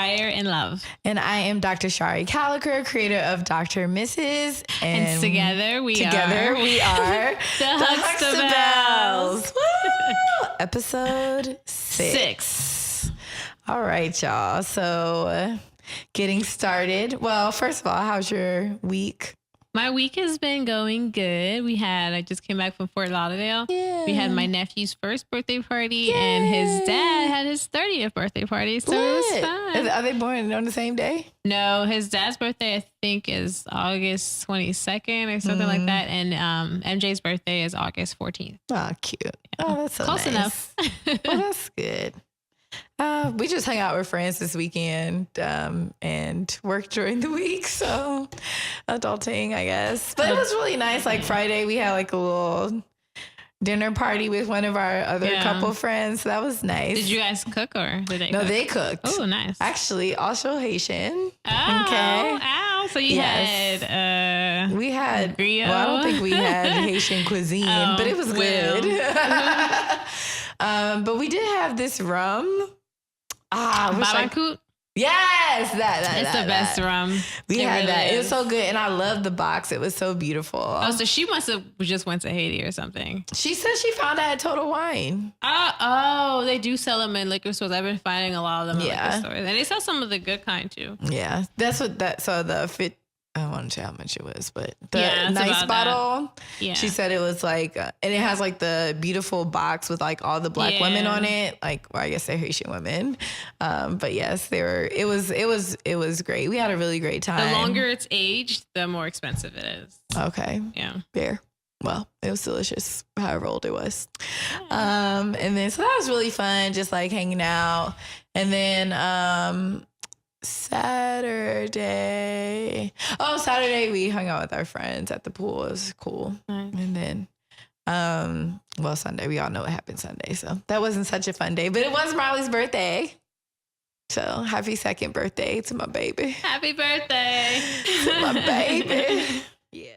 Fire and Love. And I am Dr. Shari Caliker, creator of Dr. Mrs. And together we are the Huxtabelles. Woo! Episode 6. All right, y'all. So getting started. Well, first of all, how's your week? My week has been going good. I just came back from Fort Lauderdale. Yeah. We had my nephew's first birthday party and his dad had his 30th birthday party. So it was fun. Are they born on the same day? No, his dad's birthday, I think, is August 22nd or something like that. And MJ's birthday is August 14th. Oh, cute. Yeah. Oh, that's so close enough. Well, that's good. We just hung out with friends this weekend and worked during the week. So adulting, I guess. But it was really nice. Like Friday, we had like a little dinner party with one of our other couple friends. So that was nice. Did you guys cook or did they cook? No, they cooked. Oh, nice. Actually, also Haitian. Oh, okay. Ow. So you had... we had... griot? Well, I don't think we had Haitian cuisine, but it was good. But we did have this rum. Babacoot? Yes, it's the best rum. We had that. It was so good, and I loved the box. It was so beautiful. Oh, so she must have just went to Haiti or something. She said she found it at Total Wine. Oh, they do sell them in liquor stores. I've been finding a lot of them in liquor stores, and they sell some of the good kind too. Yeah, that's what that. So the fit. I want to say how much it was, but the nice bottle, she said it was like, and it has like the beautiful box with like all the black women on it. Like, well, I guess they're Haitian women. But yes, it was great. We had a really great time. The longer it's aged, the more expensive it is. Okay. Yeah. Fair. Well, it was delicious, however old it was. And then, so that was really fun, just like hanging out. And then, Saturday we hung out with our friends at the pool. It was cool. Nice. And then Sunday, we all know what happened Sunday, so that wasn't such a fun day, but it was Marley's birthday, so happy second birthday to my baby. Happy birthday to my baby. Yeah.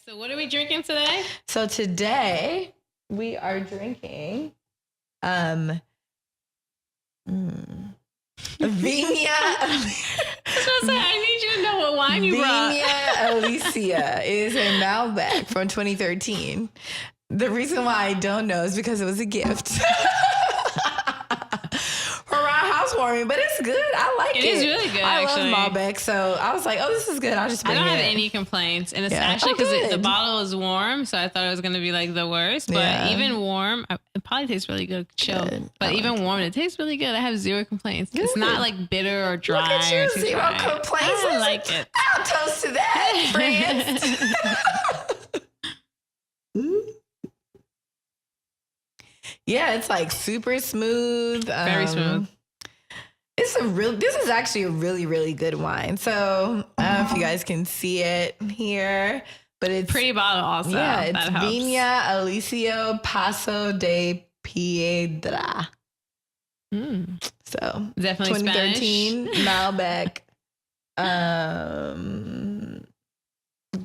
So what are we drinking today? So today we are drinking Vigna. I need you to know what wine you brought. Vigna Alicia is a Malbec from 2013. The reason why I don't know is because it was a gift for our housewarming, but it's good. I like it. It is really good. I actually love Malbec, so I was like, "Oh, this is good." I'll just bring it. I don't have any complaints, and it's actually because the bottle is warm, so I thought it was going to be like the worst. But even warm, it probably tastes really good. Chill, but even warm, it tastes really good. I have zero complaints. Good. It's not like bitter or dry. Look at you, zero complaints. I like it. I'll toast to that, friends. Yeah, it's like super smooth. Very smooth. This is actually a really, really good wine. So I don't know if you guys can see it here, but it's pretty bottle also. Yeah, it's Vigna Alicia Paso de Piedra. So definitely 2013 Malbec.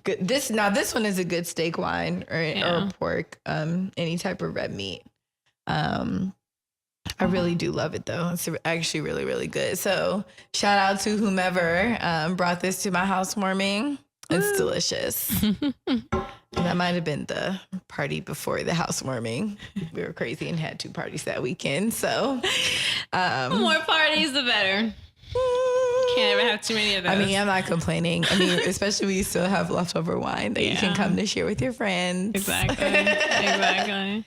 Good. This one is a good steak wine or pork, any type of red meat. I really do love it though. It's actually really, really good. So shout out to whomever brought this to my housewarming. It's delicious. That might have been the party before the housewarming. We were crazy and had 2 parties that weekend. So the more parties, the better. Can't ever have too many of those. I mean, I'm not complaining. I mean, especially when you still have leftover wine that you can come to share with your friends. Exactly.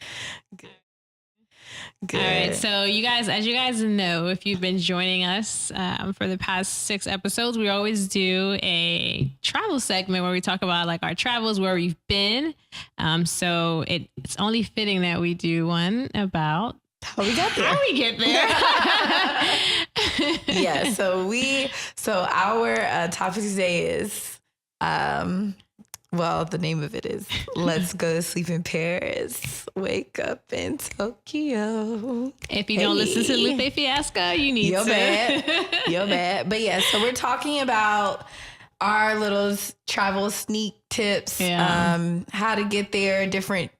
Good. All right. So you guys, as you guys know, if you've been joining us for the past 6 episodes, we always do a travel segment where we talk about like our travels, where we've been. So it's only fitting that we do one about how we got there. How we get there. Yeah. So our topic today is, well, the name of it is Let's Go to Sleep in Paris, Wake Up in Tokyo. If you don't listen to Lupe Fiasco, you need to. You're bad. But yeah, so we're talking about our little travel sneak tips, how to get there, different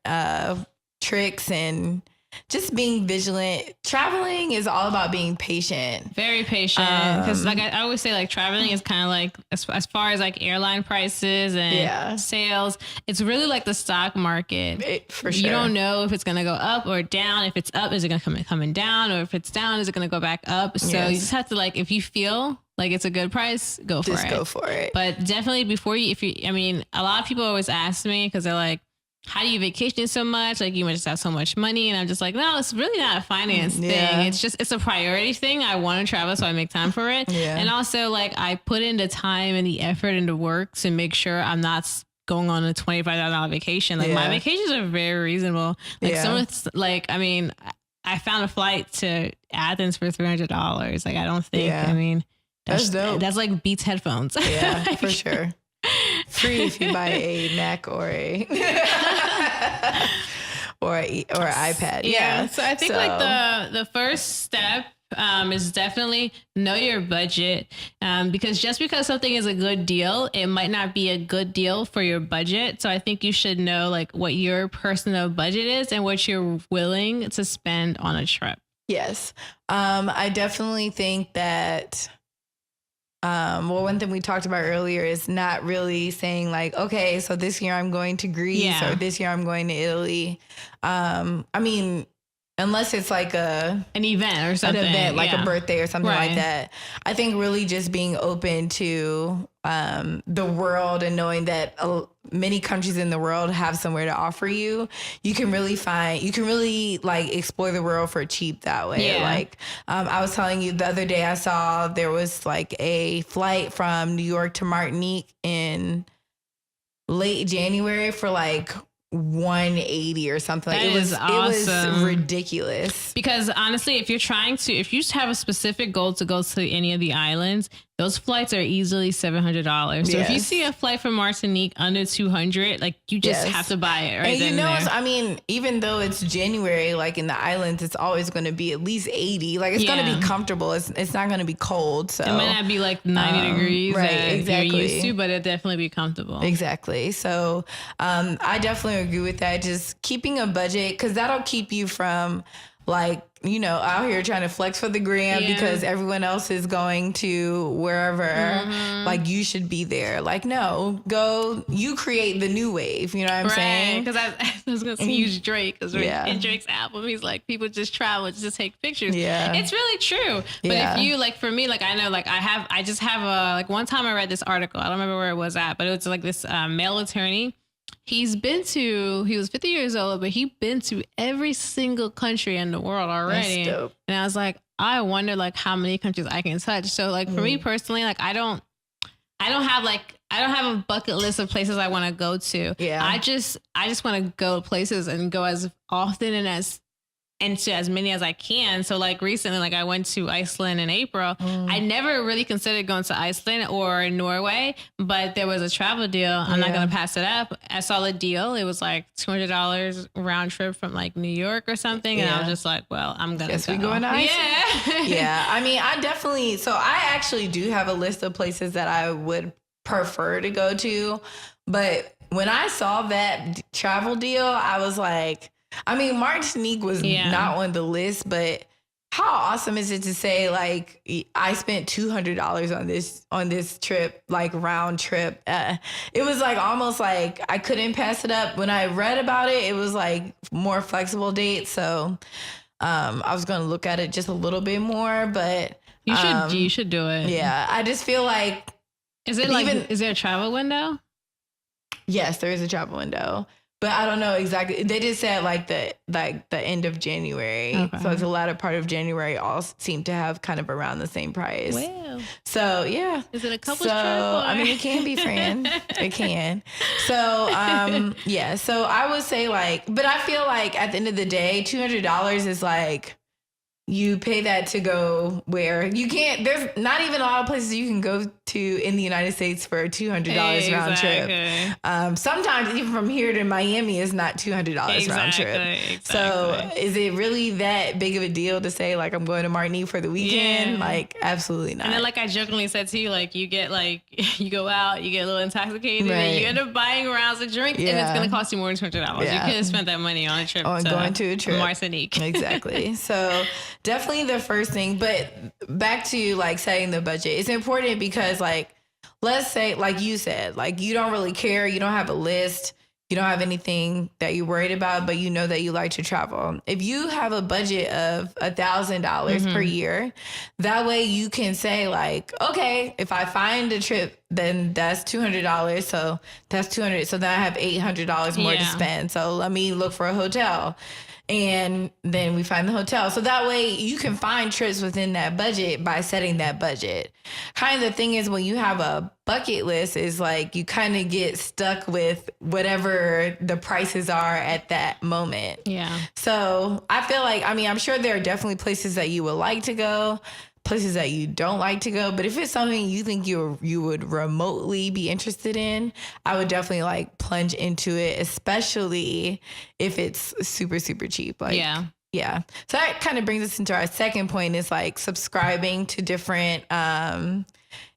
tricks and just being vigilant. Traveling is all about being patient. Very patient. Because like I always say, like traveling is kind of like as far as like airline prices and sales, it's really like the stock market. For sure. You don't know if it's going to go up or down. If it's up, is it going to coming down? Or if it's down, is it going to go back up? So you just have to like, if you feel like it's a good price, go for it. Just go for it. But definitely I mean, a lot of people always ask me because they're like, how do you vacation so much? Like you must just have so much money. And I'm just like, no, it's really not a finance thing. It's a priority thing. I want to travel, so I make time for it. Yeah. And also like I put in the time and the effort into work to make sure I'm not going on a $25 vacation. Like my vacations are very reasonable. Like someone's like, I mean, I found a flight to Athens for $300. Like I don't think, I mean, that's dope. That's like Beats headphones. Yeah, for sure. Free if you buy a Mac or a or an iPad. Yeah. So I think like the first step is definitely know your budget, because just because something is a good deal, it might not be a good deal for your budget. So I think you should know like what your personal budget is and what you're willing to spend on a trip. Yes. I definitely think that one thing we talked about earlier is not really saying like, okay, so this year I'm going to Greece or this year I'm going to Italy. I mean, unless it's like an event or something, an event like a birthday or something like that. I think really just being open to the world and knowing that many countries in the world have somewhere to offer you. You can really like explore the world for cheap that way. Yeah. Like I was telling you the other day, I saw there was like a flight from New York to Martinique in late January for like $180 or something. It was awesome. It was ridiculous. Because honestly, if you have a specific goal to go to any of the islands, those flights are easily $700. So if you see a flight from Martinique under $200, like you just have to buy it. Right. And you know, I mean, even though it's January, like in the islands, it's always going to be at least 80. Like it's going to be comfortable. It's not going to be cold. So it might not be like 90 degrees, right? Exactly. You're used to, but it'll definitely be comfortable. Exactly. So I definitely agree with that. Just keeping a budget, because that'll keep you from like, you know, out here trying to flex for the gram because everyone else is going to wherever, like you should be there. Like, no, go, you create the new wave. You know what I'm saying? Because I was going to use Drake, because in Drake's album, he's like, people just travel, just take pictures. Yeah. It's really true. But if you, like, for me, like, I know, like, I just have like one time I read this article, I don't remember where it was at, but it was like this male attorney. He was 50 years old, but he'd been to every single country in the world already. That's dope. And I was like, I wonder like how many countries I can touch. So like for me personally, like I don't have a bucket list of places I want to go to. Yeah. I just want to go places and go as often and to as many as I can. So like recently, like I went to Iceland in April. I never really considered going to Iceland or Norway, but there was a travel deal. I'm not going to pass it up. I saw the deal. It was like $200 round trip from like New York or something. And I was just like, well, I'm going to go. We going to Iceland? Yeah. I mean, I actually do have a list of places that I would prefer to go to. But when I saw that travel deal, I was like, I mean, Martinique was not on the list, but how awesome is it to say like I spent $200 on this trip, like round trip. It was like almost like I couldn't pass it up. When I read about it, it was like more flexible dates. So I was going to look at it just a little bit more, but you should do it. Yeah, I just feel like is there a travel window? Yes, there is a travel window. But I don't know exactly. They just said like the end of January. Okay. So it's the latter part of January all seem to have kind of around the same price. Wow. So yeah. Is it a couple's trip? I mean, it can be, friend. It can. So yeah. So I would say like, but I feel like at the end of the day, $200 is like, you pay that to go where you can't, there's not even a lot of places you can go to in the United States for $200 round trip. Sometimes even from here to Miami is not $200 round trip. So is it really that big of a deal to say like, I'm going to Martinique for the weekend? Like, absolutely not. And then like I jokingly said to you, like you get like, you go out, you get a little intoxicated and you end up buying rounds of drink and it's going to cost you more than $200. You could have spent that money on a trip going to a trip. Martinique. Exactly. So definitely the first thing, but back to like setting the budget. It's important because like, let's say, like you said, like you don't really care. You don't have a list. You don't have anything that you're worried about, but you know that you like to travel. If you have a budget of $1,000 per year, that way you can say like, okay, if I find a trip, then that's $200. So that's $200. So then I have $800 more to spend. So let me look for a hotel. And then we find the hotel. So that way you can find trips within that budget by setting that budget. Kind of the thing is when you have a bucket list is like you kind of get stuck with whatever the prices are at that moment. Yeah. So I feel like, I mean, I'm sure there are definitely places that you would like to go, places that you don't like to go. But if it's something you think you would remotely be interested in, I would definitely like plunge into it, especially if it's super, super cheap. Like, yeah. So that kind of brings us into our second point is like subscribing to different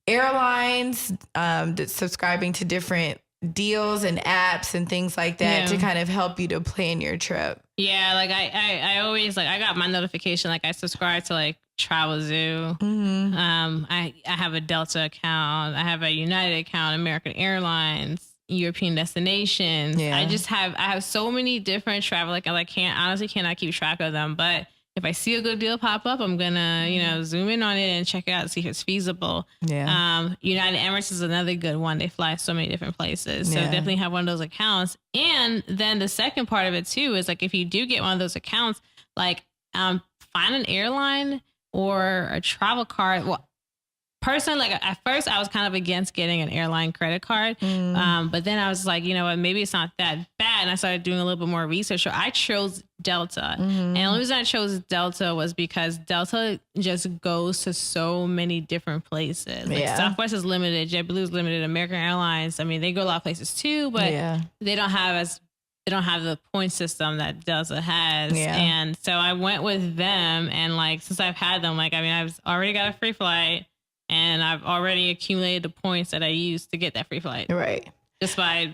airlines, subscribing to different deals and apps and things like that to kind of help you to plan your trip. Yeah, like I always like I got my notification, like I subscribe to like Travel Zoo. I have a Delta account. I have a United account, American Airlines, European destinations. I have so many different travel, like I honestly cannot keep track of them. But if I see a good deal pop up, I'm gonna, zoom in on it and check it out, see if it's feasible. United Emirates is another good one. They fly so many different places. So definitely have one of those accounts. And then the second part of it too is like, if you do get one of those accounts, like, find an airline or a travel card. Well, personally, like at first I was kind of against getting an airline credit card. But then I was like, you know what, maybe it's not that bad. And I started doing a little bit more research. So I chose Delta. And the only reason I chose Delta was because Delta just goes to so many different places. Like Southwest is limited, JetBlue is limited, American Airlines. I mean, they go a lot of places too, but they don't have the point system that Delta has. And so I went with them. And like, since I've had them, like, I mean, I've already got a free flight and I've already accumulated the points that I used to get that free flight. Right. Just by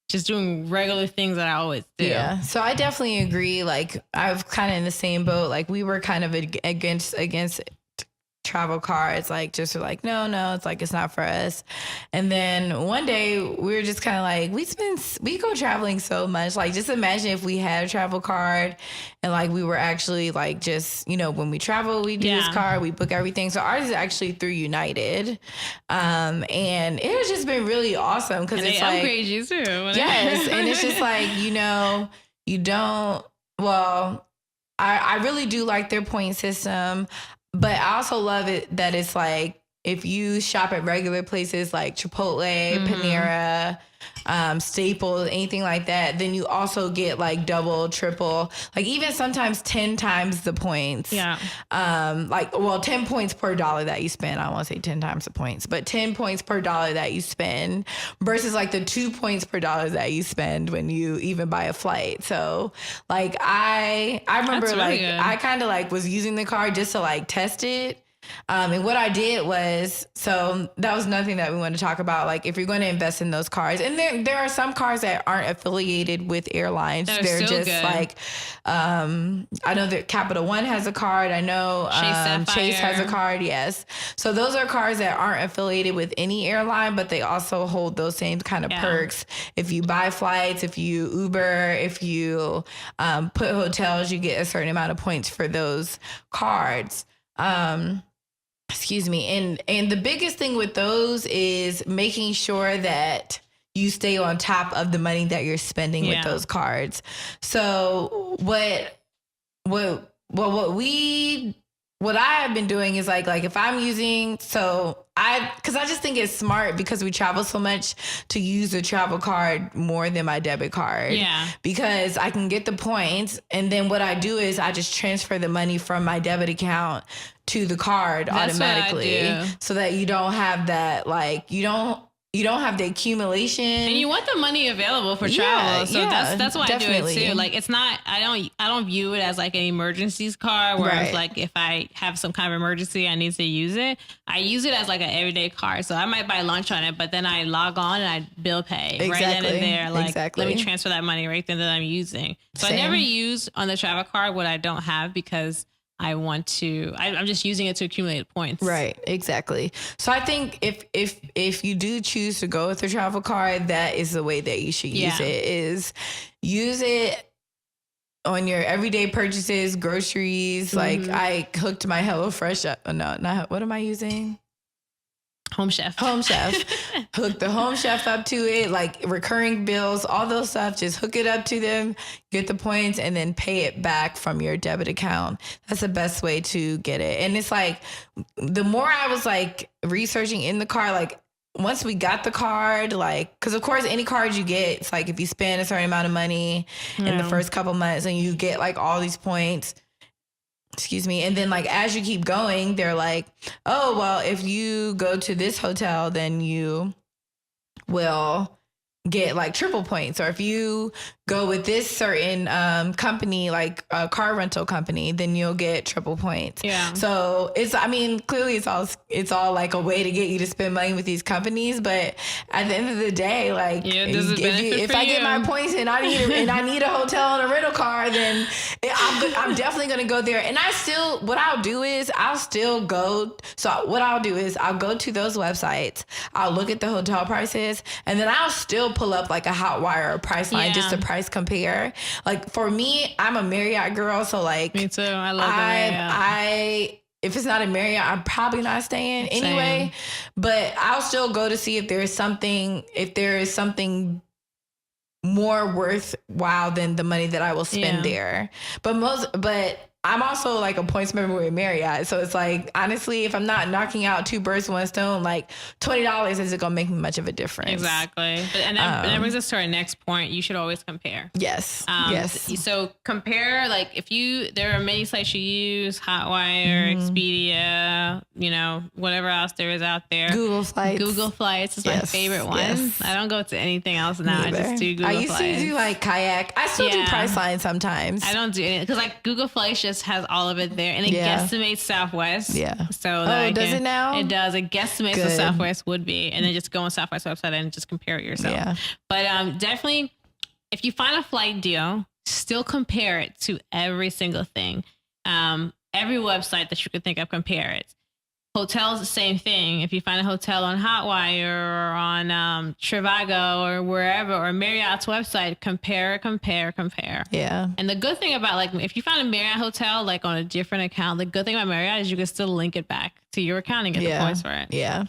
doing regular things that I always do. Yeah. So I definitely agree. Like I was kind of in the same boat. Like we were kind of against travel cards, like just like, no, it's like, it's not for us. And then one day we were just kind of like, we go traveling so much. Like just imagine if we had a travel card and like, we were actually like, just, when we travel, we do this card, we book everything. So ours is actually through United. And it has just been really awesome. Cause it's like, upgrade you too. Yes. And it's just like, you don't, well, I really do like their point system. But I also love it that it's like, if you shop at regular places like Chipotle, Panera, Staples, anything like that, then you also get like double, triple, like even sometimes 10 times the points. 10 points per dollar that you spend. I don't want to say 10 times the points, but 10 points per dollar that you spend versus like the 2 points per dollar that you spend when you even buy a flight. So like, I remember really like, good. I kind of like was using the card just to like test it. And what I did was, so that was nothing that we want to talk about. Like if you're going to invest in those cards, and there are some cards that aren't affiliated with airlines. They're just good. Like, I know that Capital One has a card. I know Chase has a card. Yes. So those are cards that aren't affiliated with any airline, but they also hold those same kind of perks. If you buy flights, if you Uber, if you put hotels, you get a certain amount of points for those cards. Excuse me. And the biggest thing with those is making sure that you stay on top of the money that you're spending with those cards. So what I have been doing is like if I'm using, so because I just think it's smart because we travel so much to use the travel card more than my debit card. Yeah. Because I can get the points, and then what I do is I just transfer the money from my debit account to the card automatically, so that you don't have that, like, you don't have the accumulation, and you want the money available for travel. So that's why definitely. I do it too. Like, it's not, I don't view it as like an emergencies card where it's like, if I have some kind of emergency, I need to use it. I use it as like an everyday card. So I might buy lunch on it, but then I log on and I bill pay right then and there. Like, let me transfer that money right then that I'm using. So I never use on the travel card what I don't have, because I'm just using it to accumulate points. Right. Exactly. So I think if you do choose to go with the travel card, that is the way that you should use it, is use it on your everyday purchases, groceries. Like, I hooked my HelloFresh up. Oh, no, not, what am I using? Home Chef. Hook the Home Chef up to it, like recurring bills, all those stuff. Just hook it up to them, get the points, and then pay it back from your debit account. That's the best way to get it. And it's like, the more I was like researching in the car, like, once we got the card, like, because of course any card you get, it's like if you spend a certain amount of money in the first couple months, and you get like all these points. Excuse me. And then, like, as you keep going, they're like, oh, well, if you go to this hotel, then you will get like triple points. Or if you go with this certain company, like a car rental company, then you'll get triple points. Yeah. So clearly it's all like a way to get you to spend money with these companies. But at the end of the day, like, if I get my points and I need a hotel and a rental car, then I'm definitely going to go there. And what I'll do is I'll go to those websites. I'll look at the hotel prices, and then I'll still pull up like a Hotwire or Priceline just to price compare. Like, for me, I'm a Marriott girl, so like, me too. I love Marriott. If it's not a Marriott, I'm probably not staying anyway. But I'll still go to see if there is something more worthwhile than the money that I will spend there. But I'm also like a points member with Marriott. So it's like, honestly, if I'm not knocking out two birds with one stone, like $20 isn't going to make me much of a difference. Exactly. And that brings us to our next point. You should always compare. Yes. So compare, like, there are many sites you use, Hotwire, Expedia, whatever else there is out there. Google Flights is my favorite one. Yes. I don't go to anything else now. I just do Google Flights. I used to do like Kayak. I still do Priceline sometimes. I don't do anything because like Google Flights just has all of it there, and it guesstimates Southwest. Yeah. So does it now? It does. It guesstimates what Southwest would be, and then just go on Southwest website and just compare it yourself. Yeah. But definitely, if you find a flight deal, still compare it to every single thing. Every website that you could think of, compare it. Hotels, the same thing. If you find a hotel on Hotwire or on Trivago or wherever, or Marriott's website, compare. Yeah. And the good thing about, like, if you find a Marriott hotel like on a different account, the good thing about Marriott is you can still link it back to your account and get the points for it. Yeah.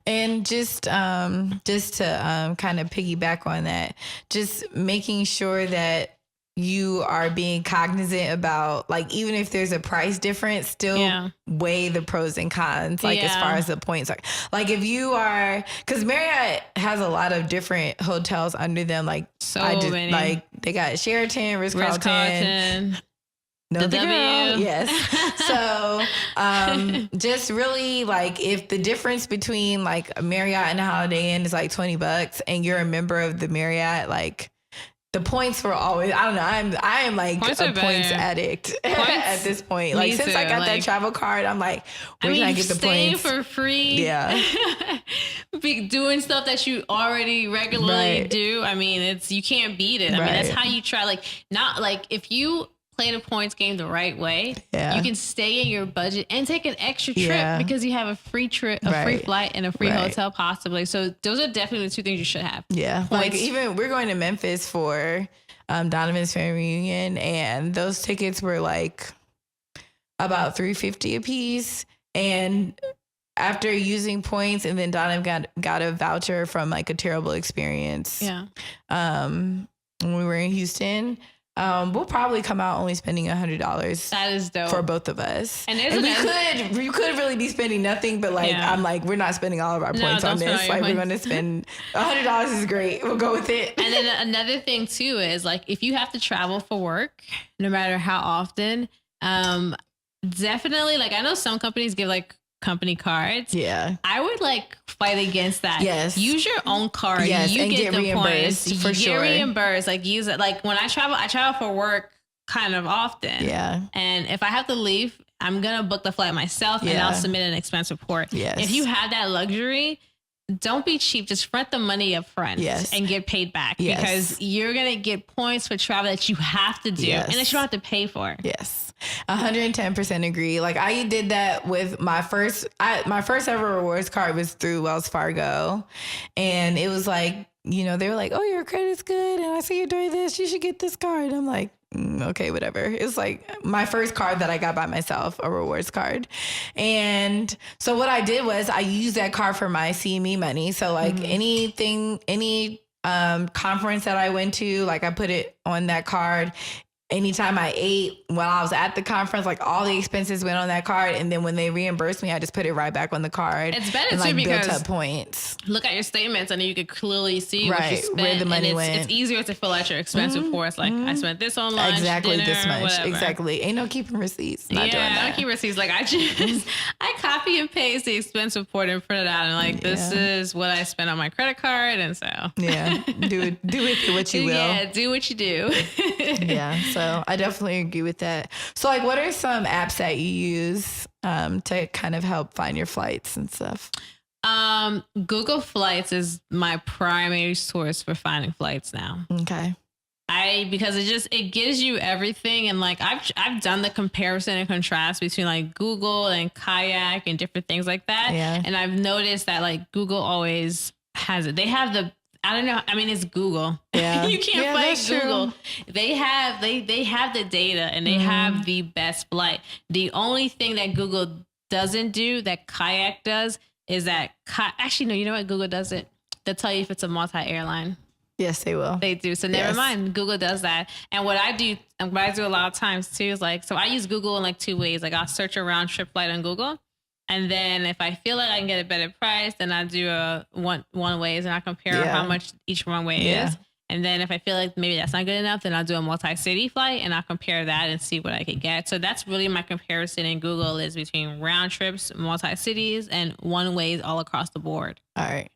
And just to kind of piggyback on that, just making sure that you are being cognizant about, like, even if there's a price difference, still weigh the pros and cons, like as far as the points are. Like, if you are, because Marriott has a lot of different hotels under them, like many. Like, they got Sheraton, Ritz-Carlton. No, the W. Yes. So, just really, like, if the difference between like a Marriott and a Holiday Inn is like $20 and you're a member of the Marriott, like, the points were always, I don't know, I am like points a points addict at this point. Like, since I got that travel card, I'm like, where can I get the points? For free. Yeah. Doing stuff that you already regularly do. I mean, you can't beat it. I mean, that's how you try. Like, not like, if you play the points game the right way, you can stay in your budget and take an extra trip because you have a free trip, a free flight, and a free hotel possibly. So those are definitely the two things you should have. Yeah. Points. Like, even we're going to Memphis for Donovan's family reunion, and those tickets were like about $350 a piece. And after using points, and then Donovan got a voucher from like a terrible experience. Yeah. When we were in Houston, we'll probably come out only spending $100. That is dope for both of us. And we could really be spending nothing, but like I'm like, we're not spending all of our points on this. Like we're going to spend $100 is great. We'll go with it. And then another thing too is like if you have to travel for work, no matter how often, definitely like I know some companies give like company cards. Yeah. I would like fight against that. Yes. Use your own card. Yes. You and get the reimbursed points. for sure. Get reimbursed. Like use it. Like when I travel for work kind of often. Yeah. And if I have to leave, I'm going to book the flight myself and I'll submit an expense report. Yes. If you have that luxury, don't be cheap. Just front the money up front and get paid back because you're going to get points for travel that you have to do and that you don't have to pay for. Yes. 110% agree. Like I did that with my first ever rewards card was through Wells Fargo. And it was like, you know, they were like, oh, your credit's good. And I see you're doing this. You should get this card. I'm like, okay, whatever. It's like my first card that I got by myself, a rewards card. And so what I did was I used that card for my CME money. So like any conference that I went to, like I put it on that card. Anytime I ate while I was at the conference, like all the expenses went on that card. And then when they reimbursed me, I just put it right back on the card. It's better and, too because built up points. Look at your statements and then you could clearly see what you spent. Where the money and went. It's easier to fill out your expense reports. Like I spent this on lunch, dinner, this much. whatever. Exactly. Ain't no keeping receipts. Not doing that. I don't keep receipts. Like I copy and paste the expense report and print it out. And like, this is what I spent on my credit card. And so. Do it what you will. Yeah. Do what you do. Yeah. So I definitely agree with that. So like, what are some apps that you use to kind of help find your flights and stuff? Google Flights is my primary source for finding flights now. Okay. Because it gives you everything. And like, I've done the comparison and contrast between like Google and Kayak and different things like that. Yeah. And I've noticed that like Google always has it. They have I don't know. I mean, it's Google. Yeah. You can't fight Google. True. They have the data and they have the best flight. The only thing that Google doesn't do that Kayak does is that actually, no, you know what? Google does it. They'll tell you if it's a multi-airline. Yes, they will. They do. So never mind. Google does that. And what I do a lot of times too is like, so I use Google in like two ways. Like I'll search a round trip flight on Google. And then if I feel like I can get a better price, then I do a one ways and I compare how much each one way is. And then if I feel like maybe that's not good enough, then I'll do a multi-city flight and I'll compare that and see what I could get. So that's really my comparison in Google is between round trips, multi-cities, and one ways all across the board. All right.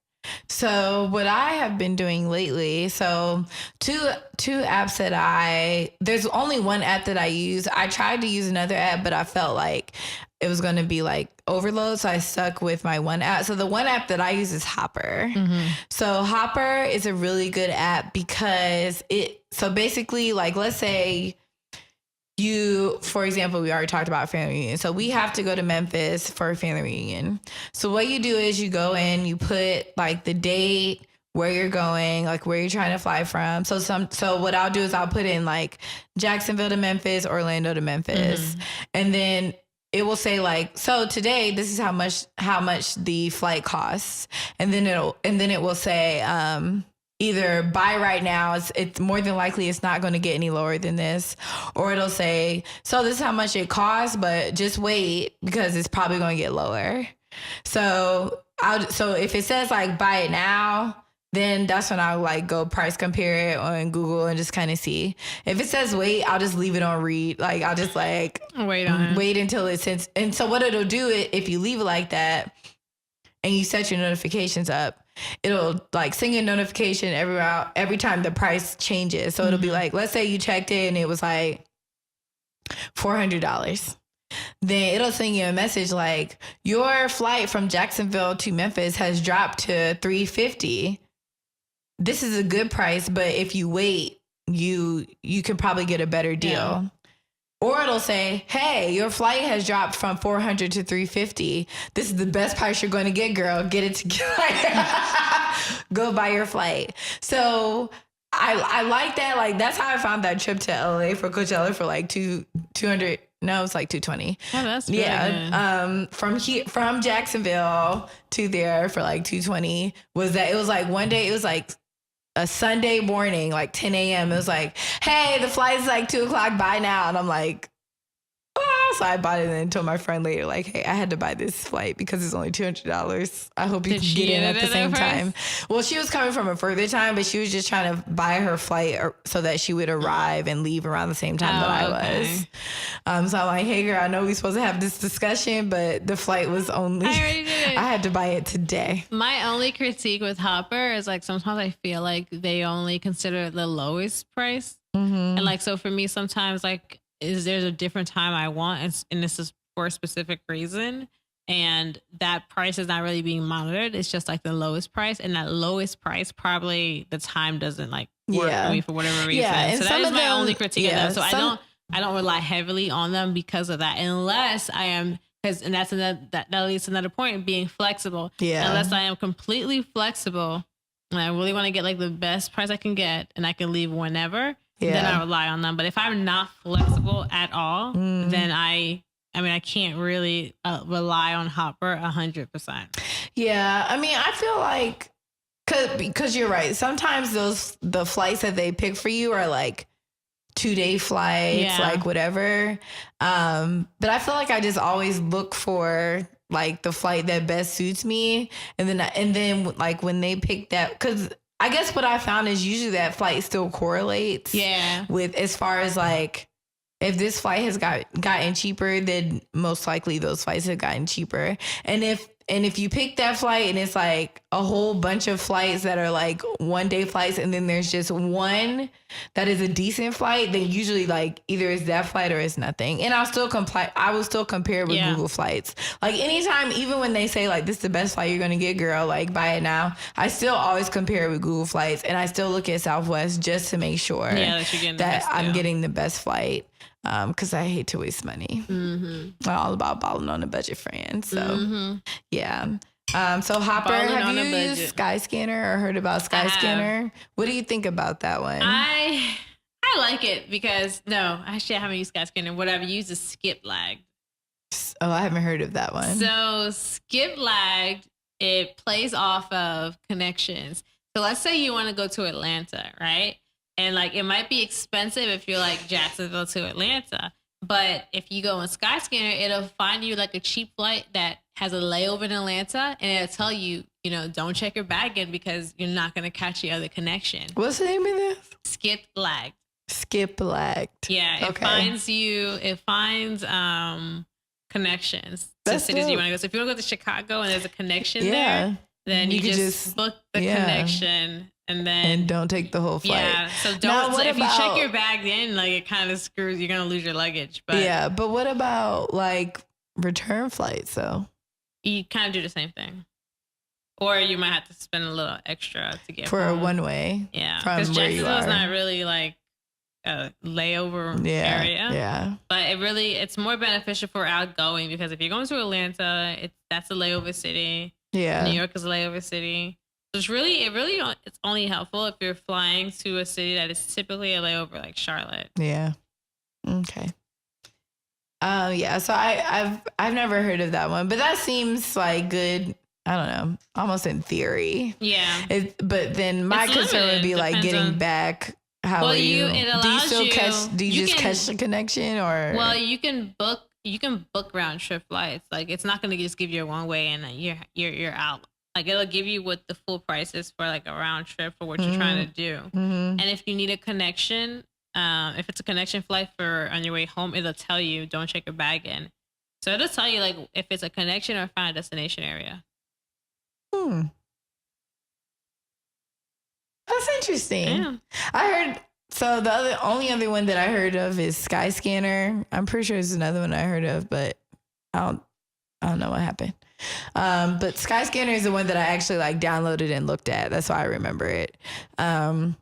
So what I have been doing lately, so two apps that there's only one app that I use. I tried to use another app, but I felt like it was going to be like overload. So I stuck with my one app. So the one app that I use is Hopper. So Hopper is a really good app because so basically like, let's say for example, we already talked about family reunion. So we have to go to Memphis for a family reunion. So what you do is you go in, you put like the date, where you're going, like where you're trying to fly from. So what I'll do is I'll put in like Jacksonville to Memphis, Orlando to Memphis. And then it will say like, so today, this is how much the flight costs. And then it will say, either buy right now, it's more than likely it's not going to get any lower than this, or it'll say, so this is how much it costs, but just wait because it's probably going to get lower. So if it says like buy it now, then that's when I'll like go price compare it on Google and just kind of see. If it says wait, I'll just leave it on read. Like I'll just like wait until it sends. And so what it'll do if you leave it like that and you set your notifications up, it'll like send you a notification every time the price changes. So it'll be like, let's say you checked it and it was like $400. Then it'll send you a message like your flight from Jacksonville to Memphis has dropped to $350. This is a good price, but if you wait, you can probably get a better deal. Yeah. Or it'll say, hey, your flight has dropped from $400 to $350. This is the best price you're going to get, girl. Get it together. Go buy your flight. So I like that. Like, that's how I found that trip to LA for Coachella for like $200. No, it's like $220. Oh, that's really good. From Jacksonville to there for like $220 was that it was like one day it was like a Sunday morning, like 10 a.m. It was like, hey, the flight's like 2:00. Buy now. And I'm like, so I bought it and then told my friend later, like, hey, I had to buy this flight because it's only $200. I hope you can get in at the same time. Well, she was coming from a further time, but she was just trying to buy her flight so that she would arrive and leave around the same time that I was. So I'm like, hey, girl, I know we're supposed to have this discussion, but the flight was only, I already did it. I had to buy it today. My only critique with Hopper is like, sometimes I feel like they only consider the lowest price. And like, so for me, sometimes like, there's a different time I want, and this is for a specific reason, and that price is not really being monitored. It's just like the lowest price, and that lowest price, probably the time doesn't like work for me for whatever reason. Yeah, so that is my only critique of them. So I don't rely heavily on them because of that, unless I am, and that's that leads to another point, being flexible. Yeah. Unless I am completely flexible and I really want to get like the best price I can get, and I can leave whenever. Then I rely on them. But if I'm not flexible at all, then I can't really rely on Hopper 100%. Yeah. I mean, I feel like, because you're right. Sometimes the flights that they pick for you are like 2-day flights, like whatever. But I feel like I just always look for like the flight that best suits me. And then like when they pick that, because I guess what I found is usually that flight still correlates with, as far as like, if this flight has gotten cheaper, then most likely those flights have gotten cheaper. And if you pick that flight and it's like a whole bunch of flights that are like 1-day flights, and then there's just one that is a decent flight, then usually like either it's that flight or it's nothing. And I will still compare with Google Flights. Like anytime, even when they say like, this is the best flight you're going to get, girl, like buy it now, I still always compare it with Google Flights. And I still look at Southwest just to make sure that I'm getting the best flight. Because I hate to waste money. I'm all about balling on a budget, friend. So, yeah. So Hopper, have you used Skyscanner or heard about Skyscanner? What do you think about that one? I like it because, actually I haven't used Skyscanner. What I've used is Skip Lagged. Oh, I haven't heard of that one. So Skip Lagged, it plays off of connections. So let's say you want to go to Atlanta, right? And like, it might be expensive if you're like Jacksonville to Atlanta, but if you go on Skyscanner, it'll find you like a cheap flight that has a layover in Atlanta, and it'll tell you, don't check your bag in because you're not going to catch the other connection. What's the name of this? Skip Lagged. Skip Lagged. Yeah. It finds connections to cities you want to go. So if you want to go to Chicago and there's a connection there, then you just book the connection. And don't take the whole flight. Yeah. So if you check your bag in, like it kind of screws, you're going to lose your luggage. But but what about like return flights though? You kind of do the same thing. Or you might have to spend a little extra to get for home. A one way. Yeah. Because Jacksonville's not really like a layover area. Yeah. But it's more beneficial for outgoing, because if you're going to Atlanta, that's a layover city. Yeah. New York is a layover city. So it's only helpful if you're flying to a city that is typically a layover, like Charlotte. Yeah. Okay. So I've never heard of that one, but that seems like good. I don't know, almost in theory. Yeah. But then my concern would be like getting back. How are you? Do you just catch the connection, or? Well, you can book round trip flights. Like it's not going to just give you a one way and you're out. Like it'll give you what the full price is for like a round trip for what you're trying to do. And if you need a connection, if it's a connection flight for on your way home, it'll tell you don't check your bag in. So it'll tell you like if it's a connection or final destination area. That's interesting. Yeah. I heard. So the only other one that I heard of is Skyscanner. I'm pretty sure there's another one I heard of, but I don't know what happened. But Skyscanner is the one that I actually like downloaded and looked at. That's why I remember it. But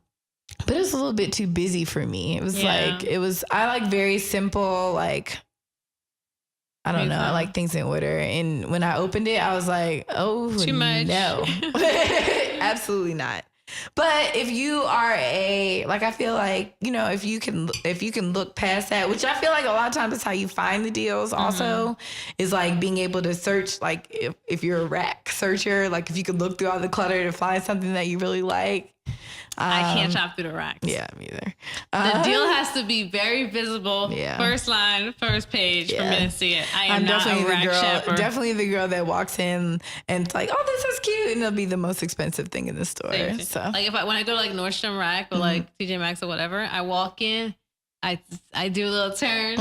it was a little bit too busy for me. It was I like very simple, like, I don't know. I like things in order. And when I opened it, I was like, oh, too much. No, absolutely not. But if you are I feel like, if you can look past that, which I feel like a lot of times is how you find the deals also, is like being able to search, like if you're a rack searcher, like if you could look through all the clutter to find something that you really like. I can't chop through the racks. Yeah, me either. The deal has to be very visible. Yeah. First line, first page for me to see it. I'm not definitely a rack shopper. Definitely the girl that walks in and it's like, oh, this is cute, and it'll be the most expensive thing in the store. So like when I go to like Nordstrom Rack or like TJ Maxx or whatever, I walk in, I do a little turn.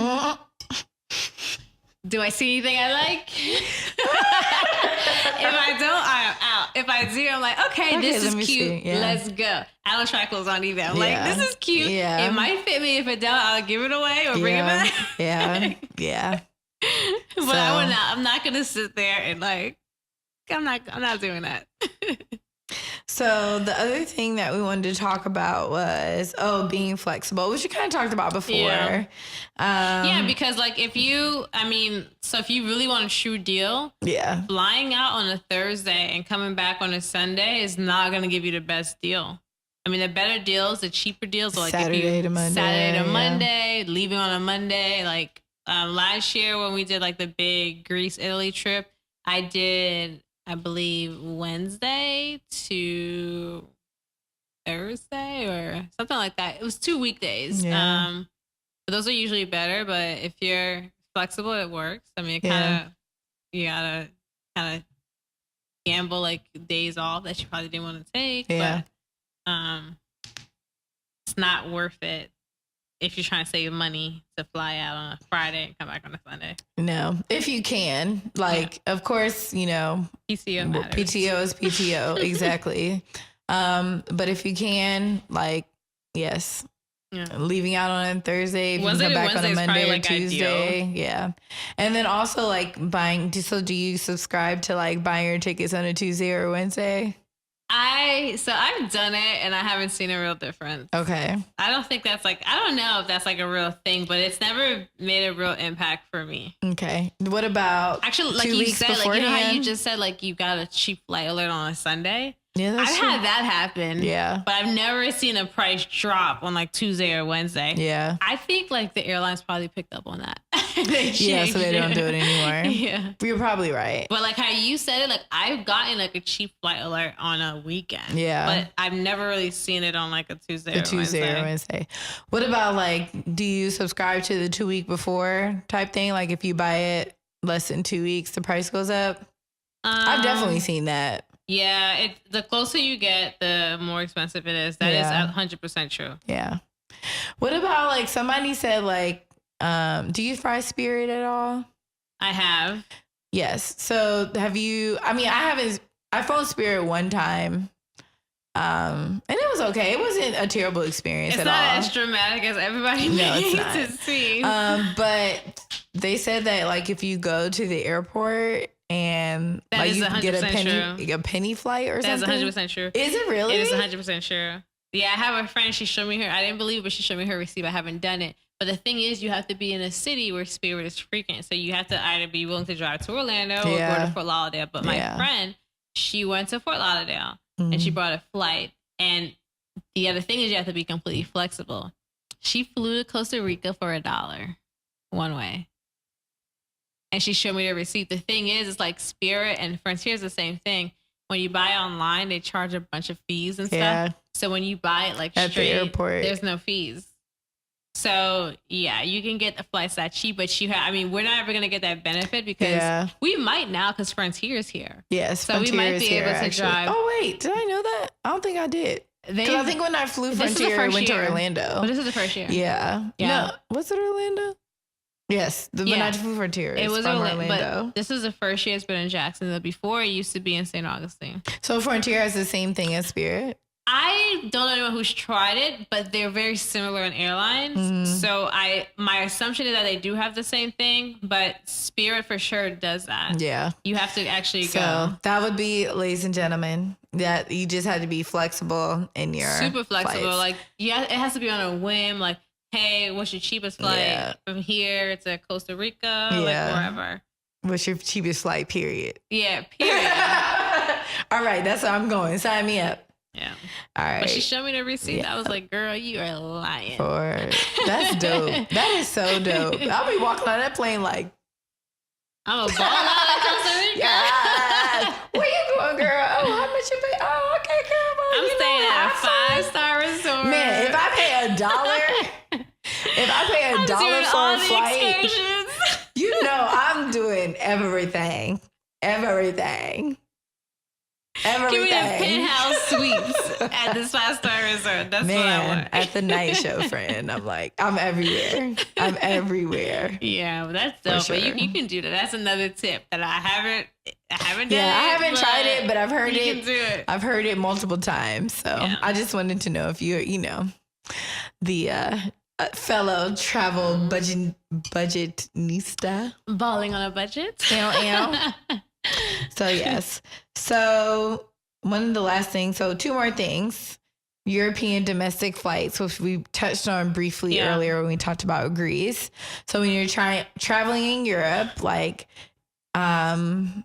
Do I see anything I like? If I don't, I'm out. If I do, I'm like, okay, this is cute. Yeah. Let's go. I don't try clothes on eBay. I'm like, this is cute. Yeah. It might fit me. If it don't, I'll give it away or bring it back. Yeah. But I'm not gonna sit there and like, I'm not doing that. So the other thing that we wanted to talk about was being flexible, which you kind of talked about before. Yeah, because like if you really want a true deal, flying out on a Thursday and coming back on a Sunday is not going to give you the best deal. I mean, the better deals, the cheaper deals are like Saturday to Monday, leaving on a Monday. Like last year when we did like the big Greece, Italy trip, I did, I believe, Wednesday to Thursday or something like that. It was 2 weekdays. Yeah. But those are usually better, but if you're flexible, it works. I mean, you gotta kind of gamble like days off that you probably didn't want to take. Yeah. But it's not worth it if you're trying to save money to fly out on a Friday and come back on a Sunday. No, if you can. Like, of course, PTO matters. PTO is PTO, exactly. But if you can, like, yes. Yeah. Leaving out on a Thursday, if you come back on a Monday or Tuesday. Ideal. Yeah. And then also like buying, so do you subscribe to like buying your tickets on a Tuesday or Wednesday? I've done it and I haven't seen a real difference. Okay. I don't know if that's like a real thing, but it's never made a real impact for me. Okay. What about actually, like you said, beforehand? Like, you know how you just said like you got a cheap flight alert on a Sunday? Yeah, I've had that happen. Yeah. But I've never seen a price drop on like Tuesday or Wednesday. Yeah. I think like the airlines probably picked up on that. So they don't do it anymore. Yeah. You're probably right. But like how you said it, like I've gotten like a cheap flight alert on a weekend. Yeah. But I've never really seen it on like a Tuesday or Wednesday. What about like, do you subscribe to the 2 week before type thing? Like if you buy it less than 2 weeks, the price goes up? I've definitely seen that. Yeah, the closer you get, the more expensive it is. That is 100% true. Yeah. What about like somebody said like, do you fry Spirit at all? I have. Yes. So have you? I mean, I flown Spirit one time, and it was okay. It wasn't a terrible experience at all. It's not as dramatic as everybody needs to see. But they said that like if you go to the airport. And that like you can get a penny flight or something. That's 100% true. Is it really? It is 100% true. Yeah, I have a friend. She showed me I didn't believe it, but she showed me her receipt. I haven't done it. But the thing is, you have to be in a city where Spirit is frequent. So you have to either be willing to drive to Orlando or go to Fort Lauderdale. But my friend, she went to Fort Lauderdale and she brought a flight. And the other thing is you have to be completely flexible. She flew to Costa Rica for $1 one way. And she showed me the receipt. The thing is, it's like Spirit and Frontier is the same thing. When you buy online, they charge a bunch of fees and stuff. So when you buy it like at straight, the airport, there's no fees. So yeah, you can get the flights that cheap, but we're not ever gonna get that benefit because we might now because Frontier is here. Yes, so Frontier we might be able to drive. Oh wait, did I know that? I don't think I did. Because I think when I flew Frontier, I went to Orlando. But this is the first year. Yeah. No, was it Orlando? Yes, when I flew Frontier, it was from Orlando. But this is the first year it's been in Jacksonville. Before, it used to be in St. Augustine. So Frontier has the same thing as Spirit? I don't know anyone who's tried it, but they're very similar in airlines. Mm-hmm. So my assumption is that they do have the same thing, but Spirit for sure does that. Yeah. You have to actually go. So that would be, ladies and gentlemen, that you just had to be flexible in your super flexible. Flights. Like, it has to be on a whim, like, hey, what's your cheapest flight from here to Costa Rica? Like wherever. What's your cheapest flight, period? Yeah, period. All right, that's how I'm going. Sign me up. Yeah. All right. But she showed me the receipt. I was like, girl, you are lying. That's dope. That is so dope. I'll be walking on that plane like, I'm a ball out of Costa Rica. Yes. Where you going, girl? Oh, how much you pay? Oh, okay, girl. I'm staying at a 5-star if I pay $1 for a flight, you know I'm doing everything. Give me the penthouse suites at this 5-star resort. That's what I want. At the night show, friend. I'm like, I'm everywhere. Yeah, well, that's dope. Sure. But you can do that. That's another tip that I haven't done. Yeah, I haven't tried it, but I've heard it. You can do it. I've heard it multiple times. So I just wanted to know if you're, the fellow travel budgetnista. Balling on a budget. So yes. So one of the last things. So 2 more things. European domestic flights, which we touched on briefly earlier when we talked about Greece. So when you're traveling in Europe, like the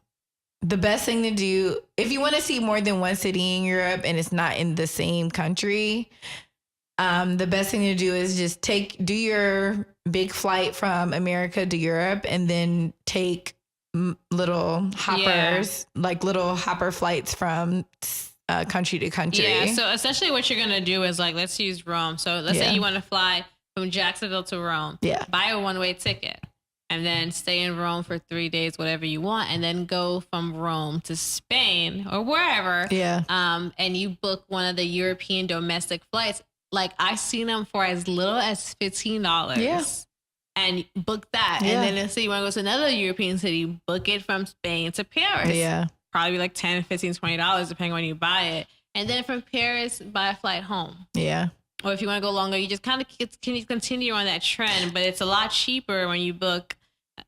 best thing to do, if you want to see more than one city in Europe and it's not in the same country, the best thing to do is just do your big flight from America to Europe and then take little hoppers, like little hopper flights from country to country. Yeah. So essentially what you're going to do is like, let's use Rome. So let's say you want to fly from Jacksonville to Rome. Yeah. Buy a one-way ticket and then stay in Rome for 3 days, whatever you want. And then go from Rome to Spain or wherever. Yeah. And you book one of the European domestic flights. Like I've seen them for as little as $15. Yeah. And book that. Yeah. And then let's say you want to go to another European city, book it from Spain to Paris. Yeah. Probably like $10, $15, $20, depending on when you buy it. And then from Paris, buy a flight home. Yeah. Or if you want to go longer, you just kind of continue on that trend. But it's a lot cheaper when you book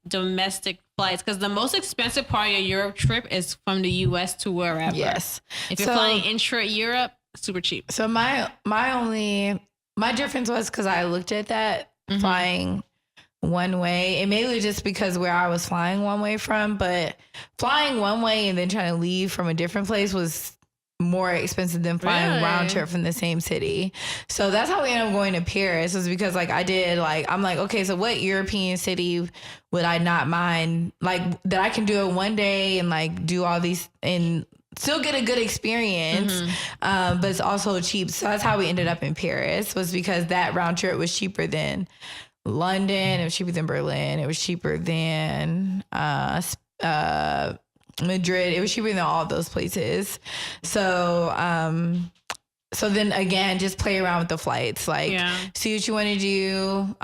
domestic flights because the most expensive part of your Europe trip is from the U.S. to wherever. Yes. If you're flying intra-Europe, super cheap. So my difference was because I looked at that flying one way, and maybe just because where I was flying one way from, but flying one way and then trying to leave from a different place was more expensive than flying round trip from the same city. So that's how we ended up going to Paris, was because like I'm like, okay, so what European city would I not mind like that I can do it one day and like do all these and still get a good experience, but it's also cheap. So that's how we ended up in Paris, was because that round trip was cheaper than London, it was cheaper than Berlin, it was cheaper than Madrid, it was cheaper than all those places. So then again, just play around with the flights, like see what you want to do,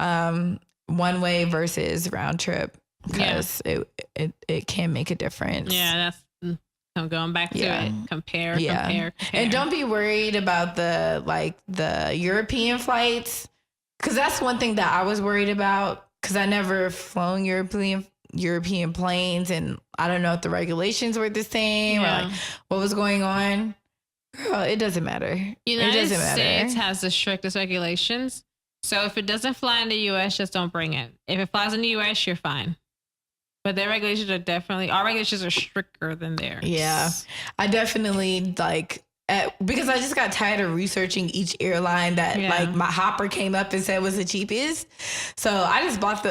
one way versus round trip, because it can make a difference. Yeah, that's I'm going back to it. Compare. And don't be worried about the European flights. Because that's one thing that I was worried about, because I never flown European planes, and I don't know if the regulations were the same or like what was going on. Girl, it doesn't matter. United States has the strictest regulations. So if it doesn't fly in the U.S., just don't bring it. If it flies in the U.S., you're fine. But their regulations are our regulations are stricter than theirs. Yeah. I definitely because I just got tired of researching each airline that like my hopper came up and said was the cheapest. So I just bought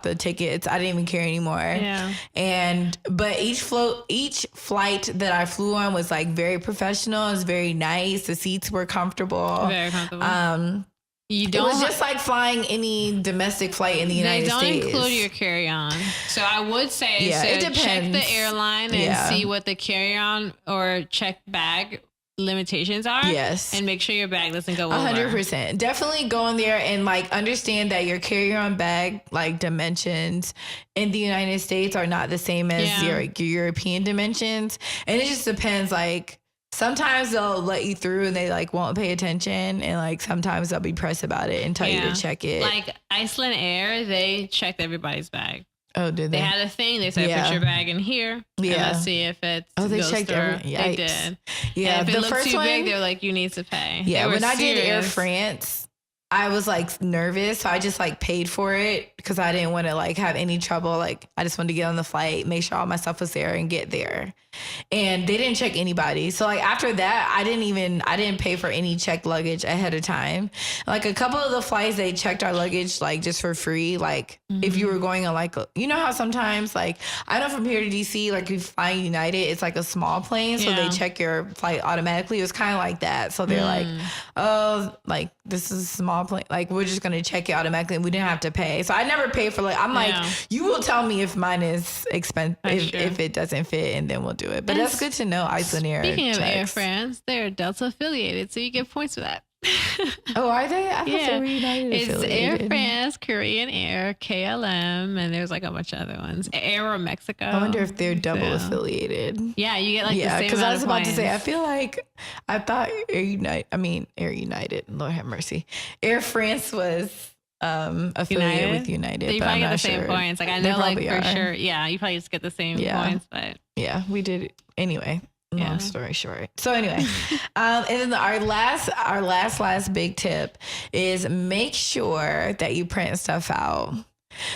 the tickets. I didn't even care anymore. Yeah. But each flight that I flew on was like very professional. It was very nice. The seats were comfortable. Very comfortable. It was just like flying any domestic flight in the United States. They don't include your carry-on. So I would say it depends. Check the airline and see what the carry-on or check bag limitations are. Yes. And make sure your bag doesn't go over. 100%. Definitely go in there and like understand that your carry-on bag like dimensions in the United States are not the same as your European dimensions. And it just depends, like sometimes they'll let you through and they like won't pay attention, and like sometimes they'll be pressed about it and tell you to check it. Like Iceland Air, they checked everybody's bag. Oh, did they? They had a thing. They said, put your bag in here. Yeah. And let's see if it's they checked through. They did. Yeah. And if it looked too big, they're like, you need to pay. Yeah. When I did Air France, I was like nervous. So I just like paid for it because I didn't want to like have any trouble. Like I just wanted to get on the flight, make sure all my stuff was there and get there. And they didn't check anybody. So like after that, I didn't pay for any checked luggage ahead of time. Like a couple of the flights, they checked our luggage like just for free. Like if you were going on like, you know how sometimes like, I know from here to DC, like if you fly United, it's like a small plane. So they check your flight automatically. It was kind of like that. So they're like, oh, like this is a small plane. Like we're just going to check it automatically. And we didn't have to pay. So I never paid for like, I'm like, you will tell me if mine is expensive, if it doesn't fit, and then we'll do it. But that's good to know. Iceland Air. Speaking of Air France, they're Delta affiliated, so you get points for that. Oh, are they? I thought they were United affiliated. It's Air France, Korean Air, KLM, and there's like a bunch of other ones. Aero Mexico. I wonder if they're double affiliated. Yeah, you get like the same because I was about to say, points. I feel like I thought Air United, Lord have mercy. Air France was affiliated with United. So you probably get the same points. Like I know, like for sure. Yeah, you probably just get the same points, but yeah, we did anyway. Long story short. So anyway, and then our last big tip is make sure that you print stuff out.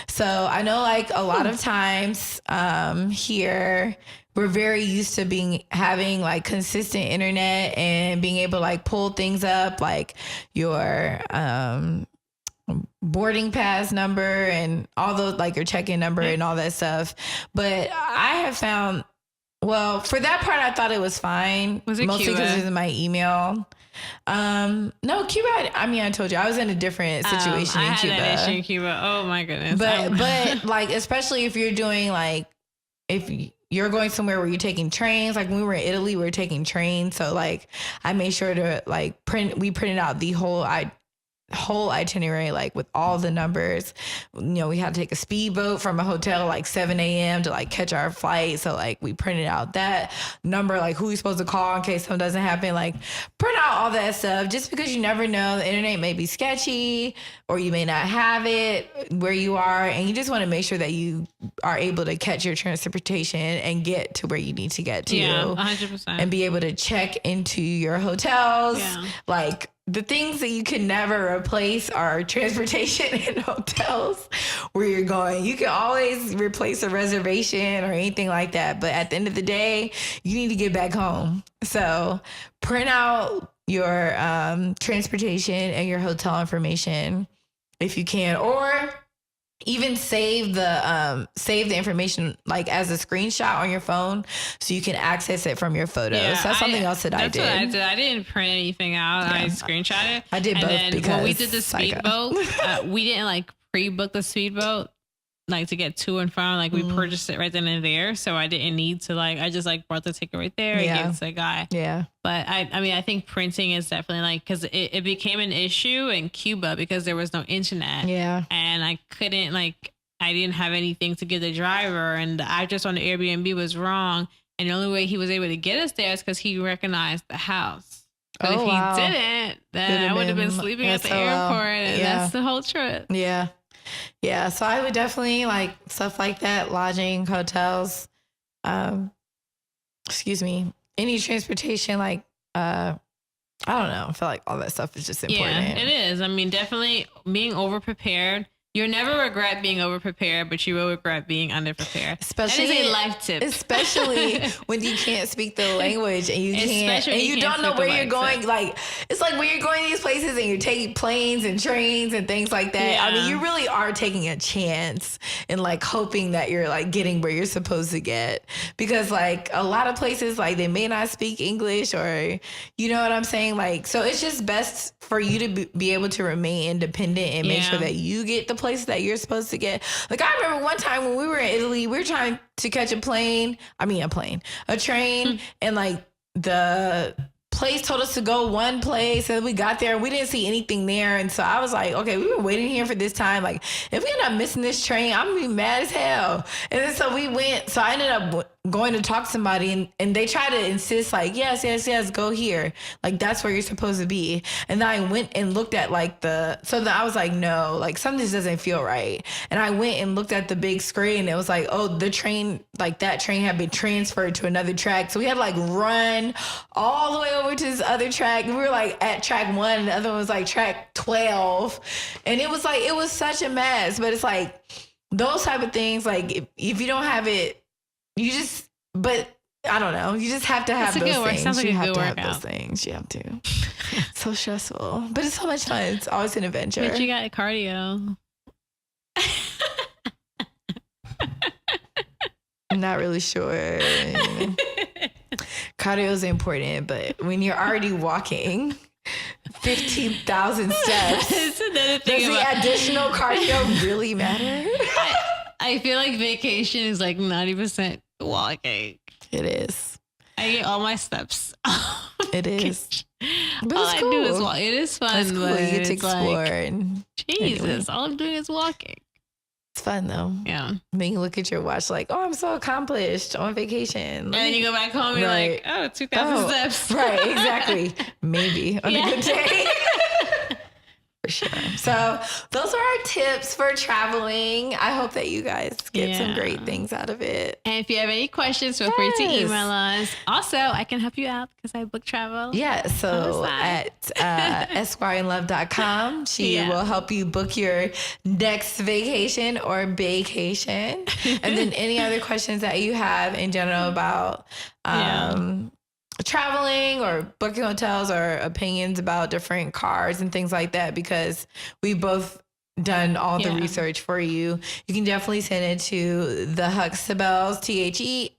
So I know like a lot of times here we're very used to having like consistent internet and being able to like pull things up, like your boarding pass number and all those, like your check-in number and all that stuff. But I have found, well, for that part, I thought it was fine. Was it mostly because it's in my email. No, Cuba. I told you I was in a different situation in Cuba. I had an issue in Cuba. Oh my goodness. But like, especially if you're doing like, if you're going somewhere where you're taking trains, like when we were in Italy, we were taking trains. So like, I made sure to like we printed out the whole itinerary, like with all the numbers. You know, we had to take a speedboat from a hotel like 7 a.m. to like catch our flight. So like we printed out that number, like who we supposed to call in case something doesn't happen. Like print out all that stuff, just because you never know, the internet may be sketchy or you may not have it where you are, and you just want to make sure that you are able to catch your transportation and get to where you need to get to. Yeah, 100%. And be able to check into your hotels. Like the things that you can never replace are transportation and hotels where you're going. You can always replace a reservation or anything like that. But at the end of the day, you need to get back home. So print out your transportation and your hotel information if you can, or even save the information like as a screenshot on your phone so you can access it from your photos. Yeah, that's something else that I did. That's what I did. I didn't print anything out. Yeah. I screenshot it. I did both. And then when we did the speedboat, we didn't like pre-book the speedboat like to get to and from. Like we purchased it right then and there, so I didn't need to like. I just like brought the ticket right there and gave it to the guy. Yeah. But I think printing is definitely like, because it became an issue in Cuba because there was no internet. Yeah. And I couldn't like, I didn't have anything to give the driver, and the address on the Airbnb was wrong. And the only way he was able to get us there is because he recognized the house. But if he didn't, then I would have been sleeping at the airport, and that's the whole trip. Yeah. Yeah. So I would definitely like stuff like that, lodging, hotels, any transportation, like, I don't know. I feel like all that stuff is just important. Yeah, it is. I mean, definitely being over prepared. You'll never regret being over prepared, but you will regret being under prepared. Especially, that is a life tip. Especially when you can't speak the language and you don't know where you're going. Like, it's like when you're going to these places and you're taking planes and trains and things like that. Yeah. I mean, you really are taking a chance and like hoping that you're like getting where you're supposed to get, because like a lot of places, like they may not speak English, or you know what I'm saying? Like, so it's just best for you to be able to remain independent and make sure that you get the place that you're supposed to get. Like I remember one time when we were in Italy, we were trying to catch a train, and like the place told us to go one place, and we got there and we didn't see anything there. And so I was like, okay, we've been waiting here for this time. Like if we end up missing this train, I'm gonna be mad as hell. And then so we went, so I ended up going to talk to somebody and they try to insist like, yes, go here. Like, that's where you're supposed to be. And then I went and looked at like so then I was like, no, like something just doesn't feel right. And I went and looked at the big screen and it was like, oh, the train, like that train had been transferred to another track. So we had to like run all the way over to this other track. And we were like at track 1 and the other one was like track 12. And it was like, it was such a mess, but it's like those type of things, like if you don't have it, you just, but I don't know. You just have to have those things. Sounds like you a have good to workout. have those things. You have to. So stressful, but it's so much fun. It's always an adventure. But you got cardio. I'm not really sure. Cardio is important, but when you're already walking 15,000 steps, does the additional cardio really matter? I feel like vacation is like 90% walking. It is. I get all my steps. It is. But all I do is walk. It is fun. It's cool. You get to explore. And Jesus, anyway. all I'm doing is walking. It's fun though. Yeah. Then you look at your watch like, oh, I'm so accomplished on vacation. And then you go back home and you're like, oh, 2,000 steps. Right, exactly. Maybe on a good day. For sure. So those are our tips for traveling. I hope that you guys get some great things out of it. And if you have any questions, feel free to email us. Also, I can help you out because I book travel. Yeah. So at esquireinlove.com, she will help you book your next vacation or vacation. And then any other questions that you have in general about traveling or booking hotels or opinions about different cars and things like that, because we've both done all the research for you. You can definitely send it to the Huxtabelles, TheHuxtabelles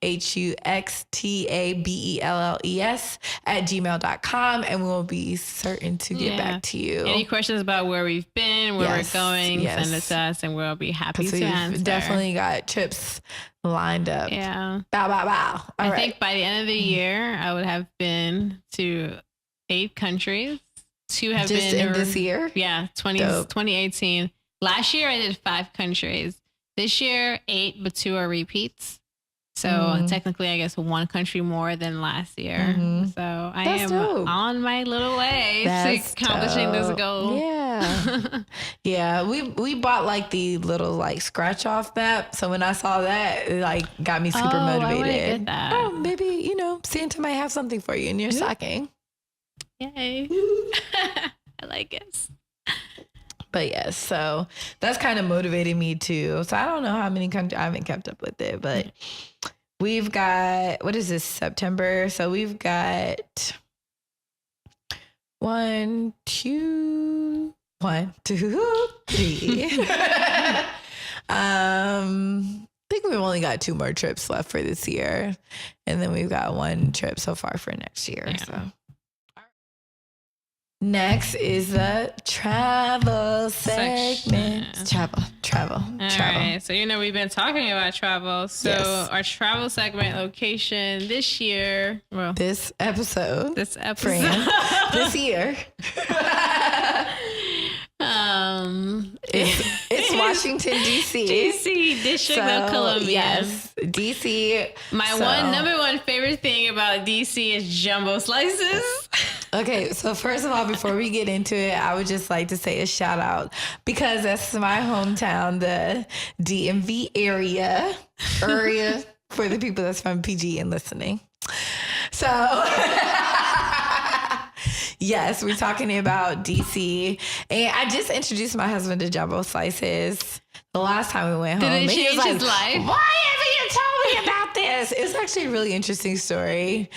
@gmail.com, and we'll be certain to get back to you. Any questions about where we've been, where we're going, send it to us, and we'll be happy to answer. Definitely got trips lined up. Yeah. Bow. I think by the end of the year, I would have been to 8 countries. 2 have just been in this year. Yeah, 2018. Last year I did 5 countries. This year 8, but 2 are repeats. So technically, I guess 1 country more than last year. So I am on my little way to accomplishing this goal. Yeah. Yeah. We bought like the little like scratch off map. So when I saw that, it like got me super motivated. I get that. Oh, maybe, Santa might have something for you in your stocking. Yay. I like it. But yes, so that's kind of motivated me too. So I don't know how many countries, I haven't kept up with it, but we've got, what is this, September? So we've got 1, 2, 3. I think we've only got 2 more trips left for this year. And then we've got 1 trip so far for next year. Yeah. So. Next is the travel segment. Travel. All right. So, we've been talking about travel. So our travel segment location this year. Well, this episode. This year. It's Washington, D.C. D.C., District of Columbia. Yes, D.C. My number one favorite thing about D.C. is jumbo slices. Okay, so first of all, before we get into it, I would just like to say a shout out because that's my hometown, the DMV area for the people that's from PG and listening. So, yes, we're talking about DC, and I just introduced my husband to jumbo slices the last time we went home. Did it change his life? Why haven't you told me about this? It's actually a really interesting story.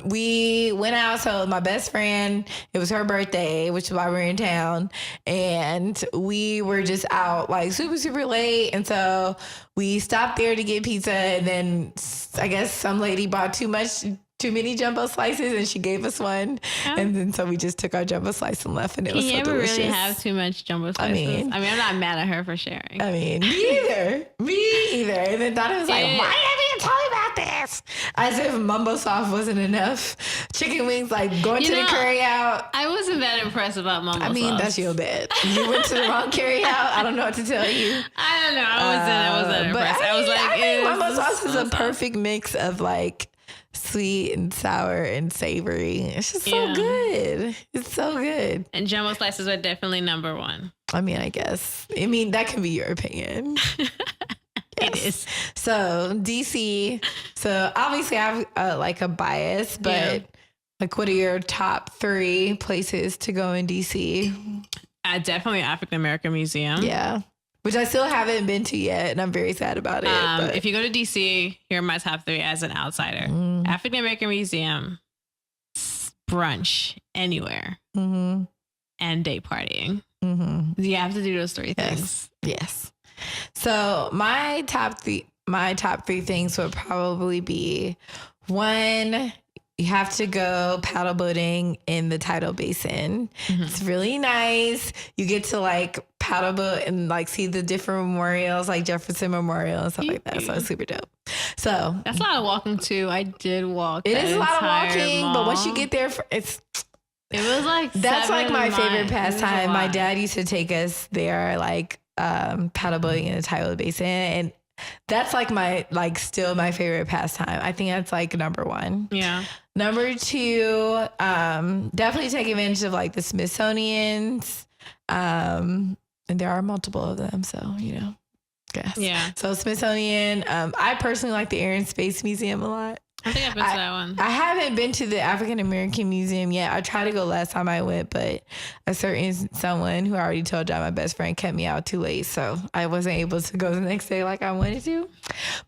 We went out, so my best friend, it was her birthday, which is why we're in town, and we were just out like super, super late, and so we stopped there to get pizza, and then I guess some lady bought too many jumbo slices, and she gave us one. Oh. And then so we just took our jumbo slice and left, and it was so delicious. You never really have too much jumbo slices. I mean, I'm not mad at her for sharing. Me either. And then Donna was like, why haven't you told me about got this. As if mumbo sauce wasn't enough. Chicken wings, like going to the curry out. I wasn't that impressed about mumbo sauce. I mean, that's your bad. You went to the wrong carry out. I don't know what to tell you. I don't know. I wasn't impressed. I was like, I think mumbo sauce is a perfect mix of like sweet and sour and savory. It's just so good. It's so good. And jumbo slices are definitely number one. I mean, I guess. I mean, that can be your opinion. It is. So DC. So obviously I have like a bias, but like, what are your top 3 places to go in DC? Definitely African American Museum. Yeah. Which I still haven't been to yet, and I'm very sad about it. If you go to DC, here are my top 3 as an outsider. African American Museum, brunch anywhere, and day partying. You have to do those 3 things. Yes. So my top 3 things would probably be, 1, you have to go paddle boating in the tidal basin. It's really nice. You get to like paddle boat and like see the different memorials, like Jefferson Memorial and stuff like that. So it's super dope. So that's a lot of walking too. I did walk. It is a lot of walking, but once you get there, it was like that's like my favorite pastime. My dad used to take us there, like paddle boating in the tidal basin, and that's like still my favorite pastime. I think that's like number 1. Yeah. Number 2, definitely take advantage of like the Smithsonian's. And there are multiple of them, so yes. Yeah. So Smithsonian. I personally like the Air and Space Museum a lot. I think I've been to that one. I haven't been to the African American Museum yet. I tried to go last time I went, but a certain someone who I already told y'all, my best friend, kept me out too late. So I wasn't able to go the next day like I wanted to.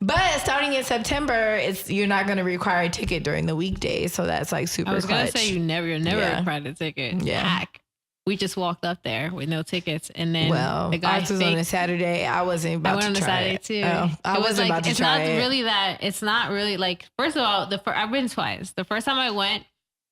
But starting in September, you're not going to require a ticket during the weekdays. So that's like super clutch. I was going to say you're never required a ticket. Yeah. Hack. We just walked up there with no tickets, and then the guy ours was on a Saturday. I wasn't about to try. I went on a Saturday too. Oh, I wasn't about to try it. It's not really like. First of all, I've been twice. The first time I went,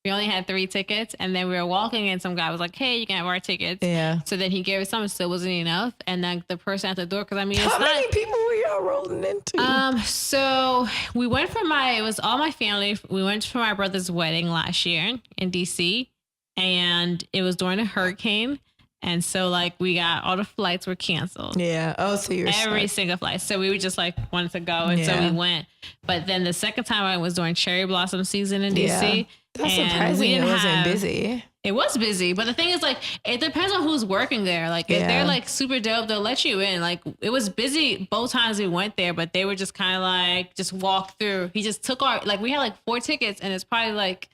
we only had 3 tickets, and then we were walking, and some guy was like, "Hey, you can have our tickets." Yeah. So then he gave us some. It still wasn't enough, and then the person at the door, because I mean, how many people were y'all rolling into? So we went for it was all my family. We went for my brother's wedding last year in DC, and it was during a hurricane. And so, like, we got all the flights were canceled. Yeah. Oh, so you're every single flight. So we were just like wanted to go, and so we went. But then the second time I was during cherry blossom season in DC. Yeah. That's surprising. It wasn't busy. It was busy, but the thing is, like, it depends on who's working there. Like, if they're like super dope, they'll let you in. Like, it was busy both times we went there, but they were just kind of like just walk through. He just took we had like 4 tickets, and it's probably like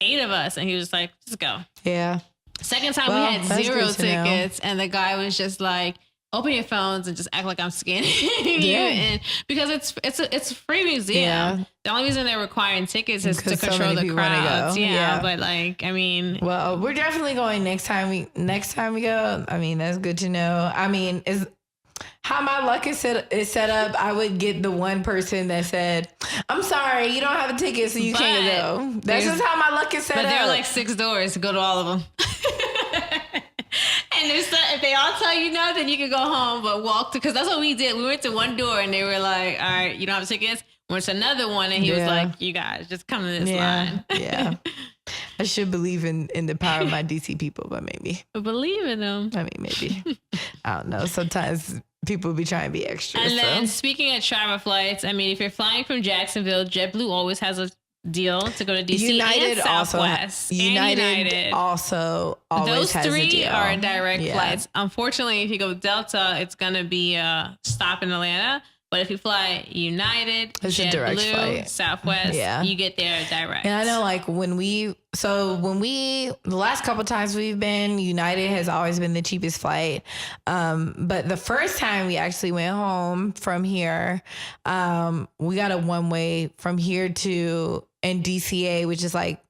8 of us, and he was just like, just go. Yeah. Second time we had 0 tickets, and the guy was just like, open your phones and just act like I'm scanning you. And because it's a free museum. Yeah. The only reason they're requiring tickets is to control the crowds. Yeah. But like, I mean, well, we're definitely going next time we go. I mean, that's good to know. I mean, is how my luck is set up. I would get the one person that said, "I'm sorry, you don't have a ticket, so you can't go." That's just how my luck is set up. But there are like 6 doors to go to all of them. And if they all tell you no, then you can go home, but walk to, because that's what we did. We went to one door and they were like, all right, you don't have tickets. Went to another one and he was like, you guys just come to this line. Yeah. I should believe in the power of my DC people, but maybe. Believe in them. I mean, maybe. I don't know. Sometimes people be trying to be extra. And then speaking of travel flights, I mean, if you're flying from Jacksonville, JetBlue always has a deal to go to DC United and Southwest. United also always those has 3 a deal. Are direct flights. Unfortunately, if you go Delta, it's going to be a stop in Atlanta. But if you fly United, JetBlue, Southwest, you get there direct. And I know, like, the last couple times we've been, United has always been the cheapest flight. But the first time we actually went home from here, we got a one-way from here to DCA, which is like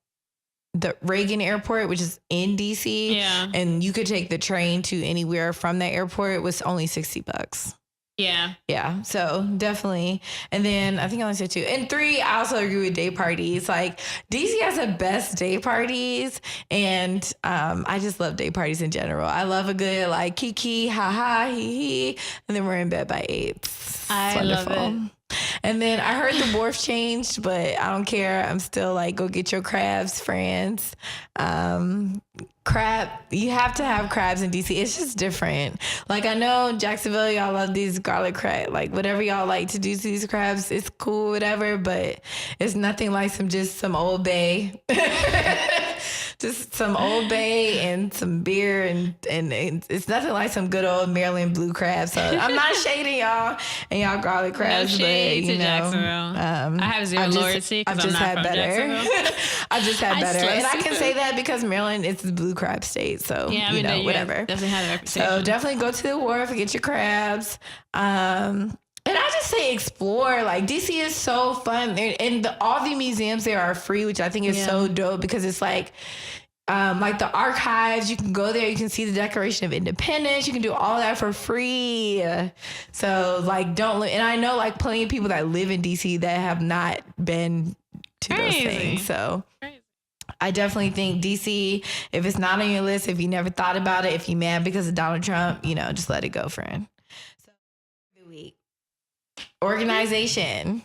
the Reagan Airport, which is in DC. Yeah. And you could take the train to anywhere from that airport. It was only $60. Yeah. Yeah. So definitely. And then I think I only said 2. And 3, I also agree with day parties. Like, DC has the best day parties. And I just love day parties in general. I love a good like kiki, ha ha, hee hee. And then we're in bed by 8. I love it. And then I heard the wharf changed, but I don't care. I'm still like, go get your crabs, friends. Crab, you have to have crabs in DC. It's just different. Like, I know Jacksonville, y'all love these garlic crab. Like, whatever y'all like to do to these crabs, it's cool, whatever. But it's nothing like some Old Bay. Just some Old Bay and some beer, and it's nothing like some good old Maryland blue crab. So I'm not shading y'all and y'all garlic crabs, no shade but to Jacksonville. I have zero loyalty because I'm not from Jacksonville. I just had better, and I can say that because Maryland is the blue crab state. So yeah, you know, whatever. Doesn't have a reputation. So definitely go to the wharf and get your crabs. And I just say explore. Like, DC is so fun, and all the museums there are free, which I think is so dope, because it's like the archives. You can go there, you can see the Declaration of Independence, you can do all that for free. So like, and I know like plenty of people that live in DC that have not been to those things. So I definitely think DC, if it's not on your list, if you never thought about it, if you're mad because of Donald Trump, just let it go, friend. So every week. Organization.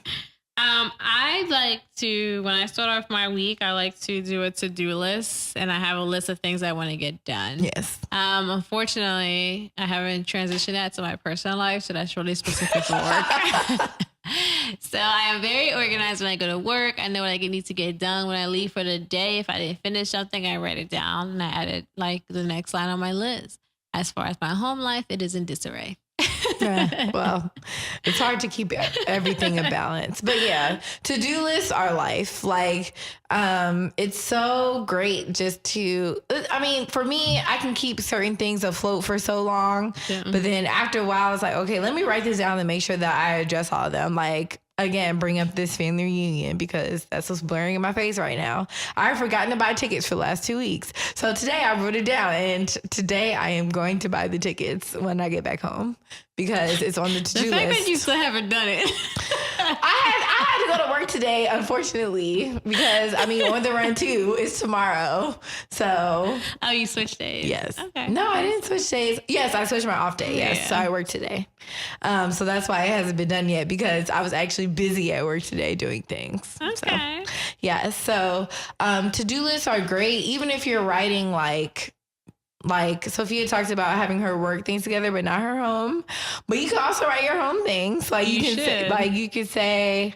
I like to, when I start off my week, I like to do a to-do list, and I have a list of things I want to get done. Yes. Unfortunately, I haven't transitioned that to my personal life, so that's really specific for work. So I am very organized when I go to work. I know what I need to get done when I leave for the day. If I didn't finish something, I write it down and I add it like the next line on my list. As far as my home life, it is in disarray. Yeah, well, it's hard to keep everything in balance, but yeah, to-do lists are life. Like, it's so great just to, I mean, for me, I can keep certain things afloat for so long, but then after a while, it's like, okay, let me write this down and make sure that I address all of them. Like, again, bring up this family reunion because that's what's blaring in my face right now. I've forgotten to buy tickets for the last 2 weeks. So today I wrote it down, and today I am going to buy the tickets when I get back home because it's on the to-do list. The fact that you still haven't done it. I had to go to work today, unfortunately, because On the Run 2 is tomorrow. So. Oh, you switched days? Yes. Okay. No, I didn't switch days. Yes, I switched my off day. Yes. Yeah. So I work today. So that's why it hasn't been done yet, because I was actually busy at work today doing things. Okay. So, yeah. So to-do lists are great, even if you're writing like Sophia talks about having her work things together, but not her home. But you can also write your home things. Like you could say,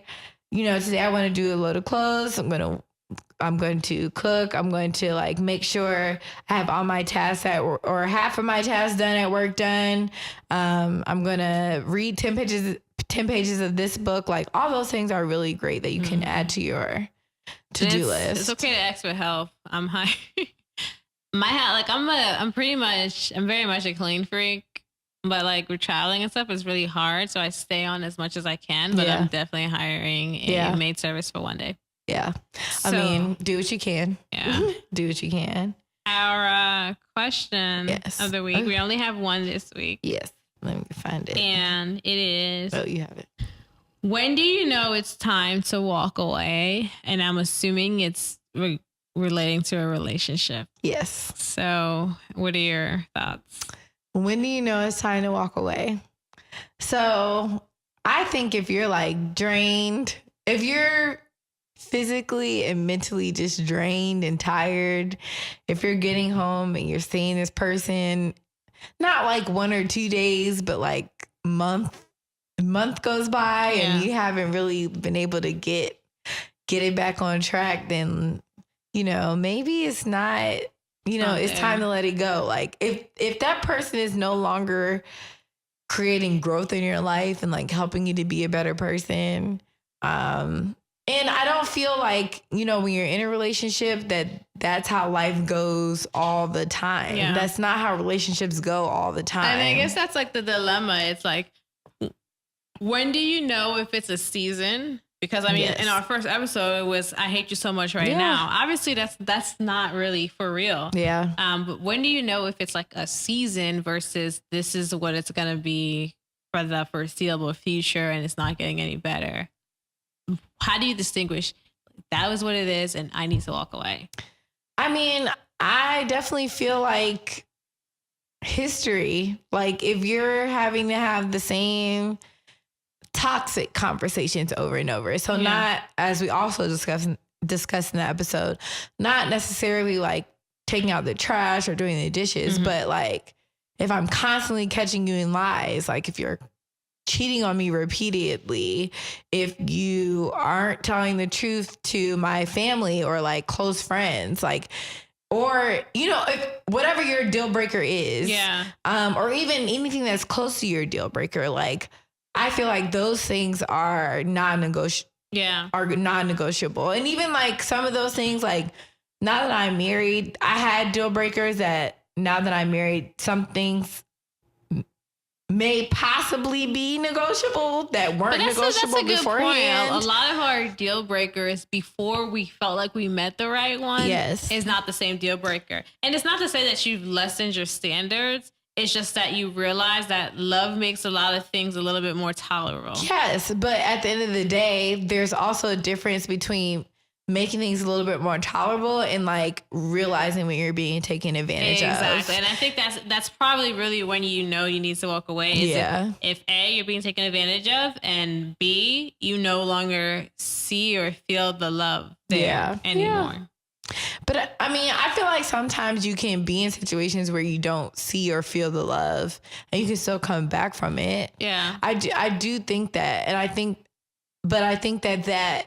today I want to do a load of clothes. I'm going to cook. I'm going to like make sure I have all my tasks or half of my tasks done at work done. I'm going to read 10 pages of this book. Like, all those things are really great that you can add to your to-do list. It's okay to ask for help. I'm high. I'm very much a clean freak, but like with traveling and stuff, it's really hard. So I stay on as much as I can, but I'm definitely hiring a maid service for one day. Yeah. So, do what you can. Yeah. Do what you can. Our question of the week. Okay. We only have one this week. Yes. Let me find it. And it is. Oh, you have it. When do you know it's time to walk away? And I'm assuming it's relating to a relationship. Yes. So what are your thoughts? When do you know it's time to walk away? So I think if you're like drained, if you're physically and mentally just drained and tired, if you're getting home and you're seeing this person, not like 1 or 2 days, but like month goes by and you haven't really been able to get it back on track, then maybe it's not, it's time to let it go. Like if that person is no longer creating growth in your life and like helping you to be a better person. And I don't feel like, when you're in a relationship that's how life goes all the time. Yeah. That's not how relationships go all the time. And I guess that's like the dilemma. It's like, when do you know if it's a season? Because in our first episode, it was, I hate you so much right now. Obviously, that's not really for real. Yeah. But when do you know if it's like a season versus this is what it's going to be for the foreseeable future and it's not getting any better? How do you distinguish that was what it is and I need to walk away? I definitely feel like history. Like if you're having to have the same toxic conversations over and over. So not, as we also discussed in that episode, not necessarily like taking out the trash or doing the dishes, but like if I'm constantly catching you in lies, like if you're cheating on me repeatedly, if you aren't telling the truth to my family or like close friends, like, or, you know, if, whatever your deal breaker is, or even anything that's close to your deal breaker, like, I feel like those things are non-negotiable. And even like some of those things, like now that I'm married, I had deal breakers that now that I'm married, some things may possibly be negotiable that weren't negotiable beforehand. Point. A lot of our deal breakers before we felt like we met the right one is not the same deal breaker. And it's not to say that you've lessened your standards. It's just that you realize that love makes a lot of things a little bit more tolerable. Yes, but at the end of the day, there's also a difference between making things a little bit more tolerable and like realizing when you're being taken advantage of. Exactly. And I think that's probably really when you know you need to walk away. If A, you're being taken advantage of, and B, you no longer see or feel the love there anymore. Yeah. But I mean, I feel like sometimes you can be in situations where you don't see or feel the love and you can still come back from it. Yeah. I do think that. And I think that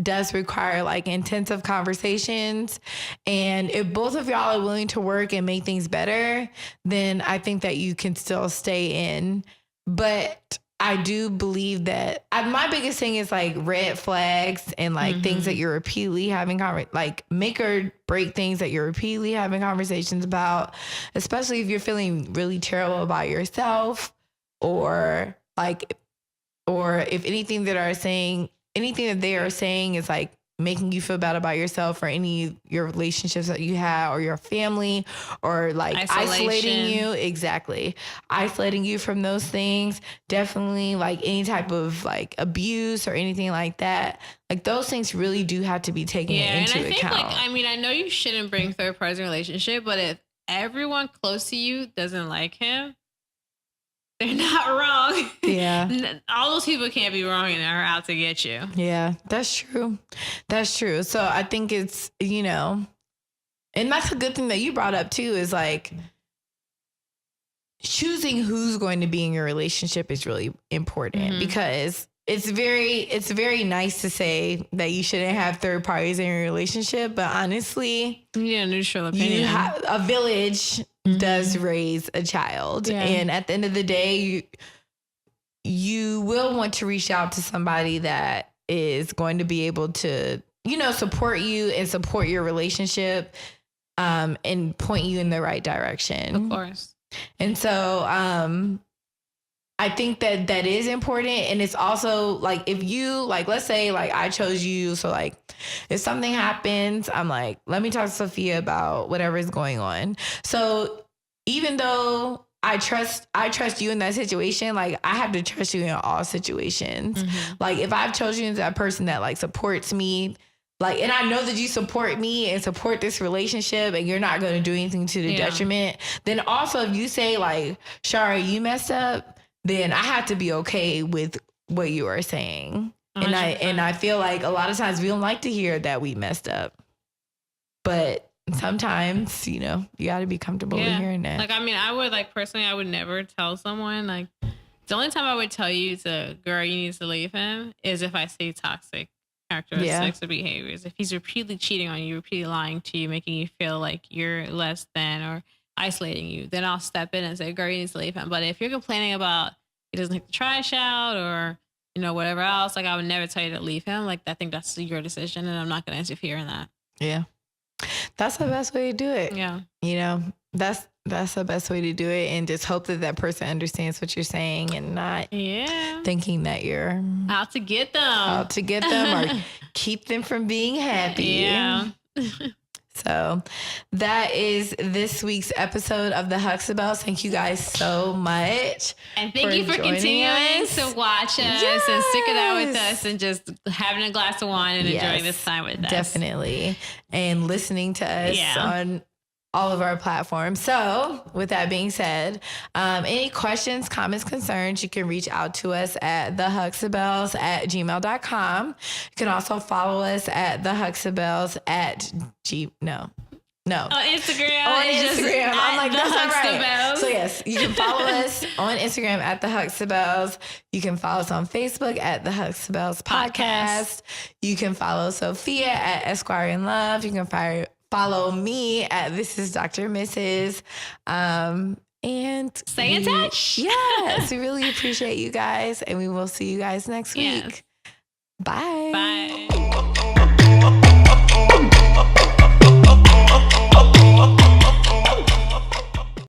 does require like intensive conversations. And if both of y'all are willing to work and make things better, then I think that you can still stay in. But I do believe that my biggest thing is like red flags and like things that you're repeatedly having, like make or break things that you're repeatedly having conversations about, especially if you're feeling really terrible about yourself or if anything that they are saying is like making you feel bad about yourself or any of your relationships that you have or your family or like isolating you from those things. Definitely like any type of like abuse or anything like that. Like those things really do have to be taken into account. Think, like, I mean, I know you shouldn't bring third parties in a relationship, but if everyone close to you doesn't like him, they're not wrong. Yeah. All those people can't be wrong and are out to get you. Yeah, that's true. That's true. So I think it's, you know, and that's a good thing that you brought up too, is like choosing who's going to be in your relationship is really important because it's very nice to say that you shouldn't have third parties in your relationship, but honestly, neutral opinion. A village does raise a child, and at the end of the day, you will want to reach out to somebody that is going to be able to, you know, support you and support your relationship, and point you in the right direction. Of course. And so, I think that is important. And it's also like, if you like, let's say like I chose you. So like if something happens, I'm like, let me talk to Sophia about whatever is going on. So even though I trust you in that situation, like I have to trust you in all situations. Like if I've chosen you as that person that like supports me, like, and I know that you support me and support this relationship and you're not going to do anything to the detriment, then also if you say like, Shari, you messed up, then I have to be okay with what you are saying. 100%. And I feel like a lot of times we don't like to hear that we messed up. But sometimes, you know, you got to be comfortable with hearing that. Like, I mean, I would like personally, I would never tell someone like the only time I would tell you to, girl, you need to leave him is if I see toxic characteristics or behaviors. If he's repeatedly cheating on you, repeatedly lying to you, making you feel like you're less than or isolating you, then I'll step in and say, girl, you need to leave him. But if you're complaining about he doesn't take the trash out or, you know, whatever else, like I would never tell you to leave him. Like I think that's your decision and I'm not going to interfere in that. Yeah. That's the best way to do it. Yeah. You know, that's the best way to do it, and just hope that person understands what you're saying and not thinking that you're out to get them or keep them from being happy. Yeah. So that is this week's episode of the Huxtabelles. Thank you guys so much. And thank you for continuing to watch us and sticking out with us and just having a glass of wine and enjoying this time with us. Definitely. And listening to us on all of our platforms. So with that being said, any questions, comments, concerns, you can reach out to us at thehuxtabelles@gmail.com. You can also follow us at thehuxtabelles No. On Instagram. On Instagram. I'm like, that's not right. So yes, you can follow us on Instagram at the Huxtabelles. You can follow us on Facebook at the Huxtabelles Podcast. You can follow Sophia at Esquire in Love. You can follow me at This is Dr. Mrs. And stay in touch. Yes, we really appreciate you guys, and we will see you guys next week. Bye. Bye.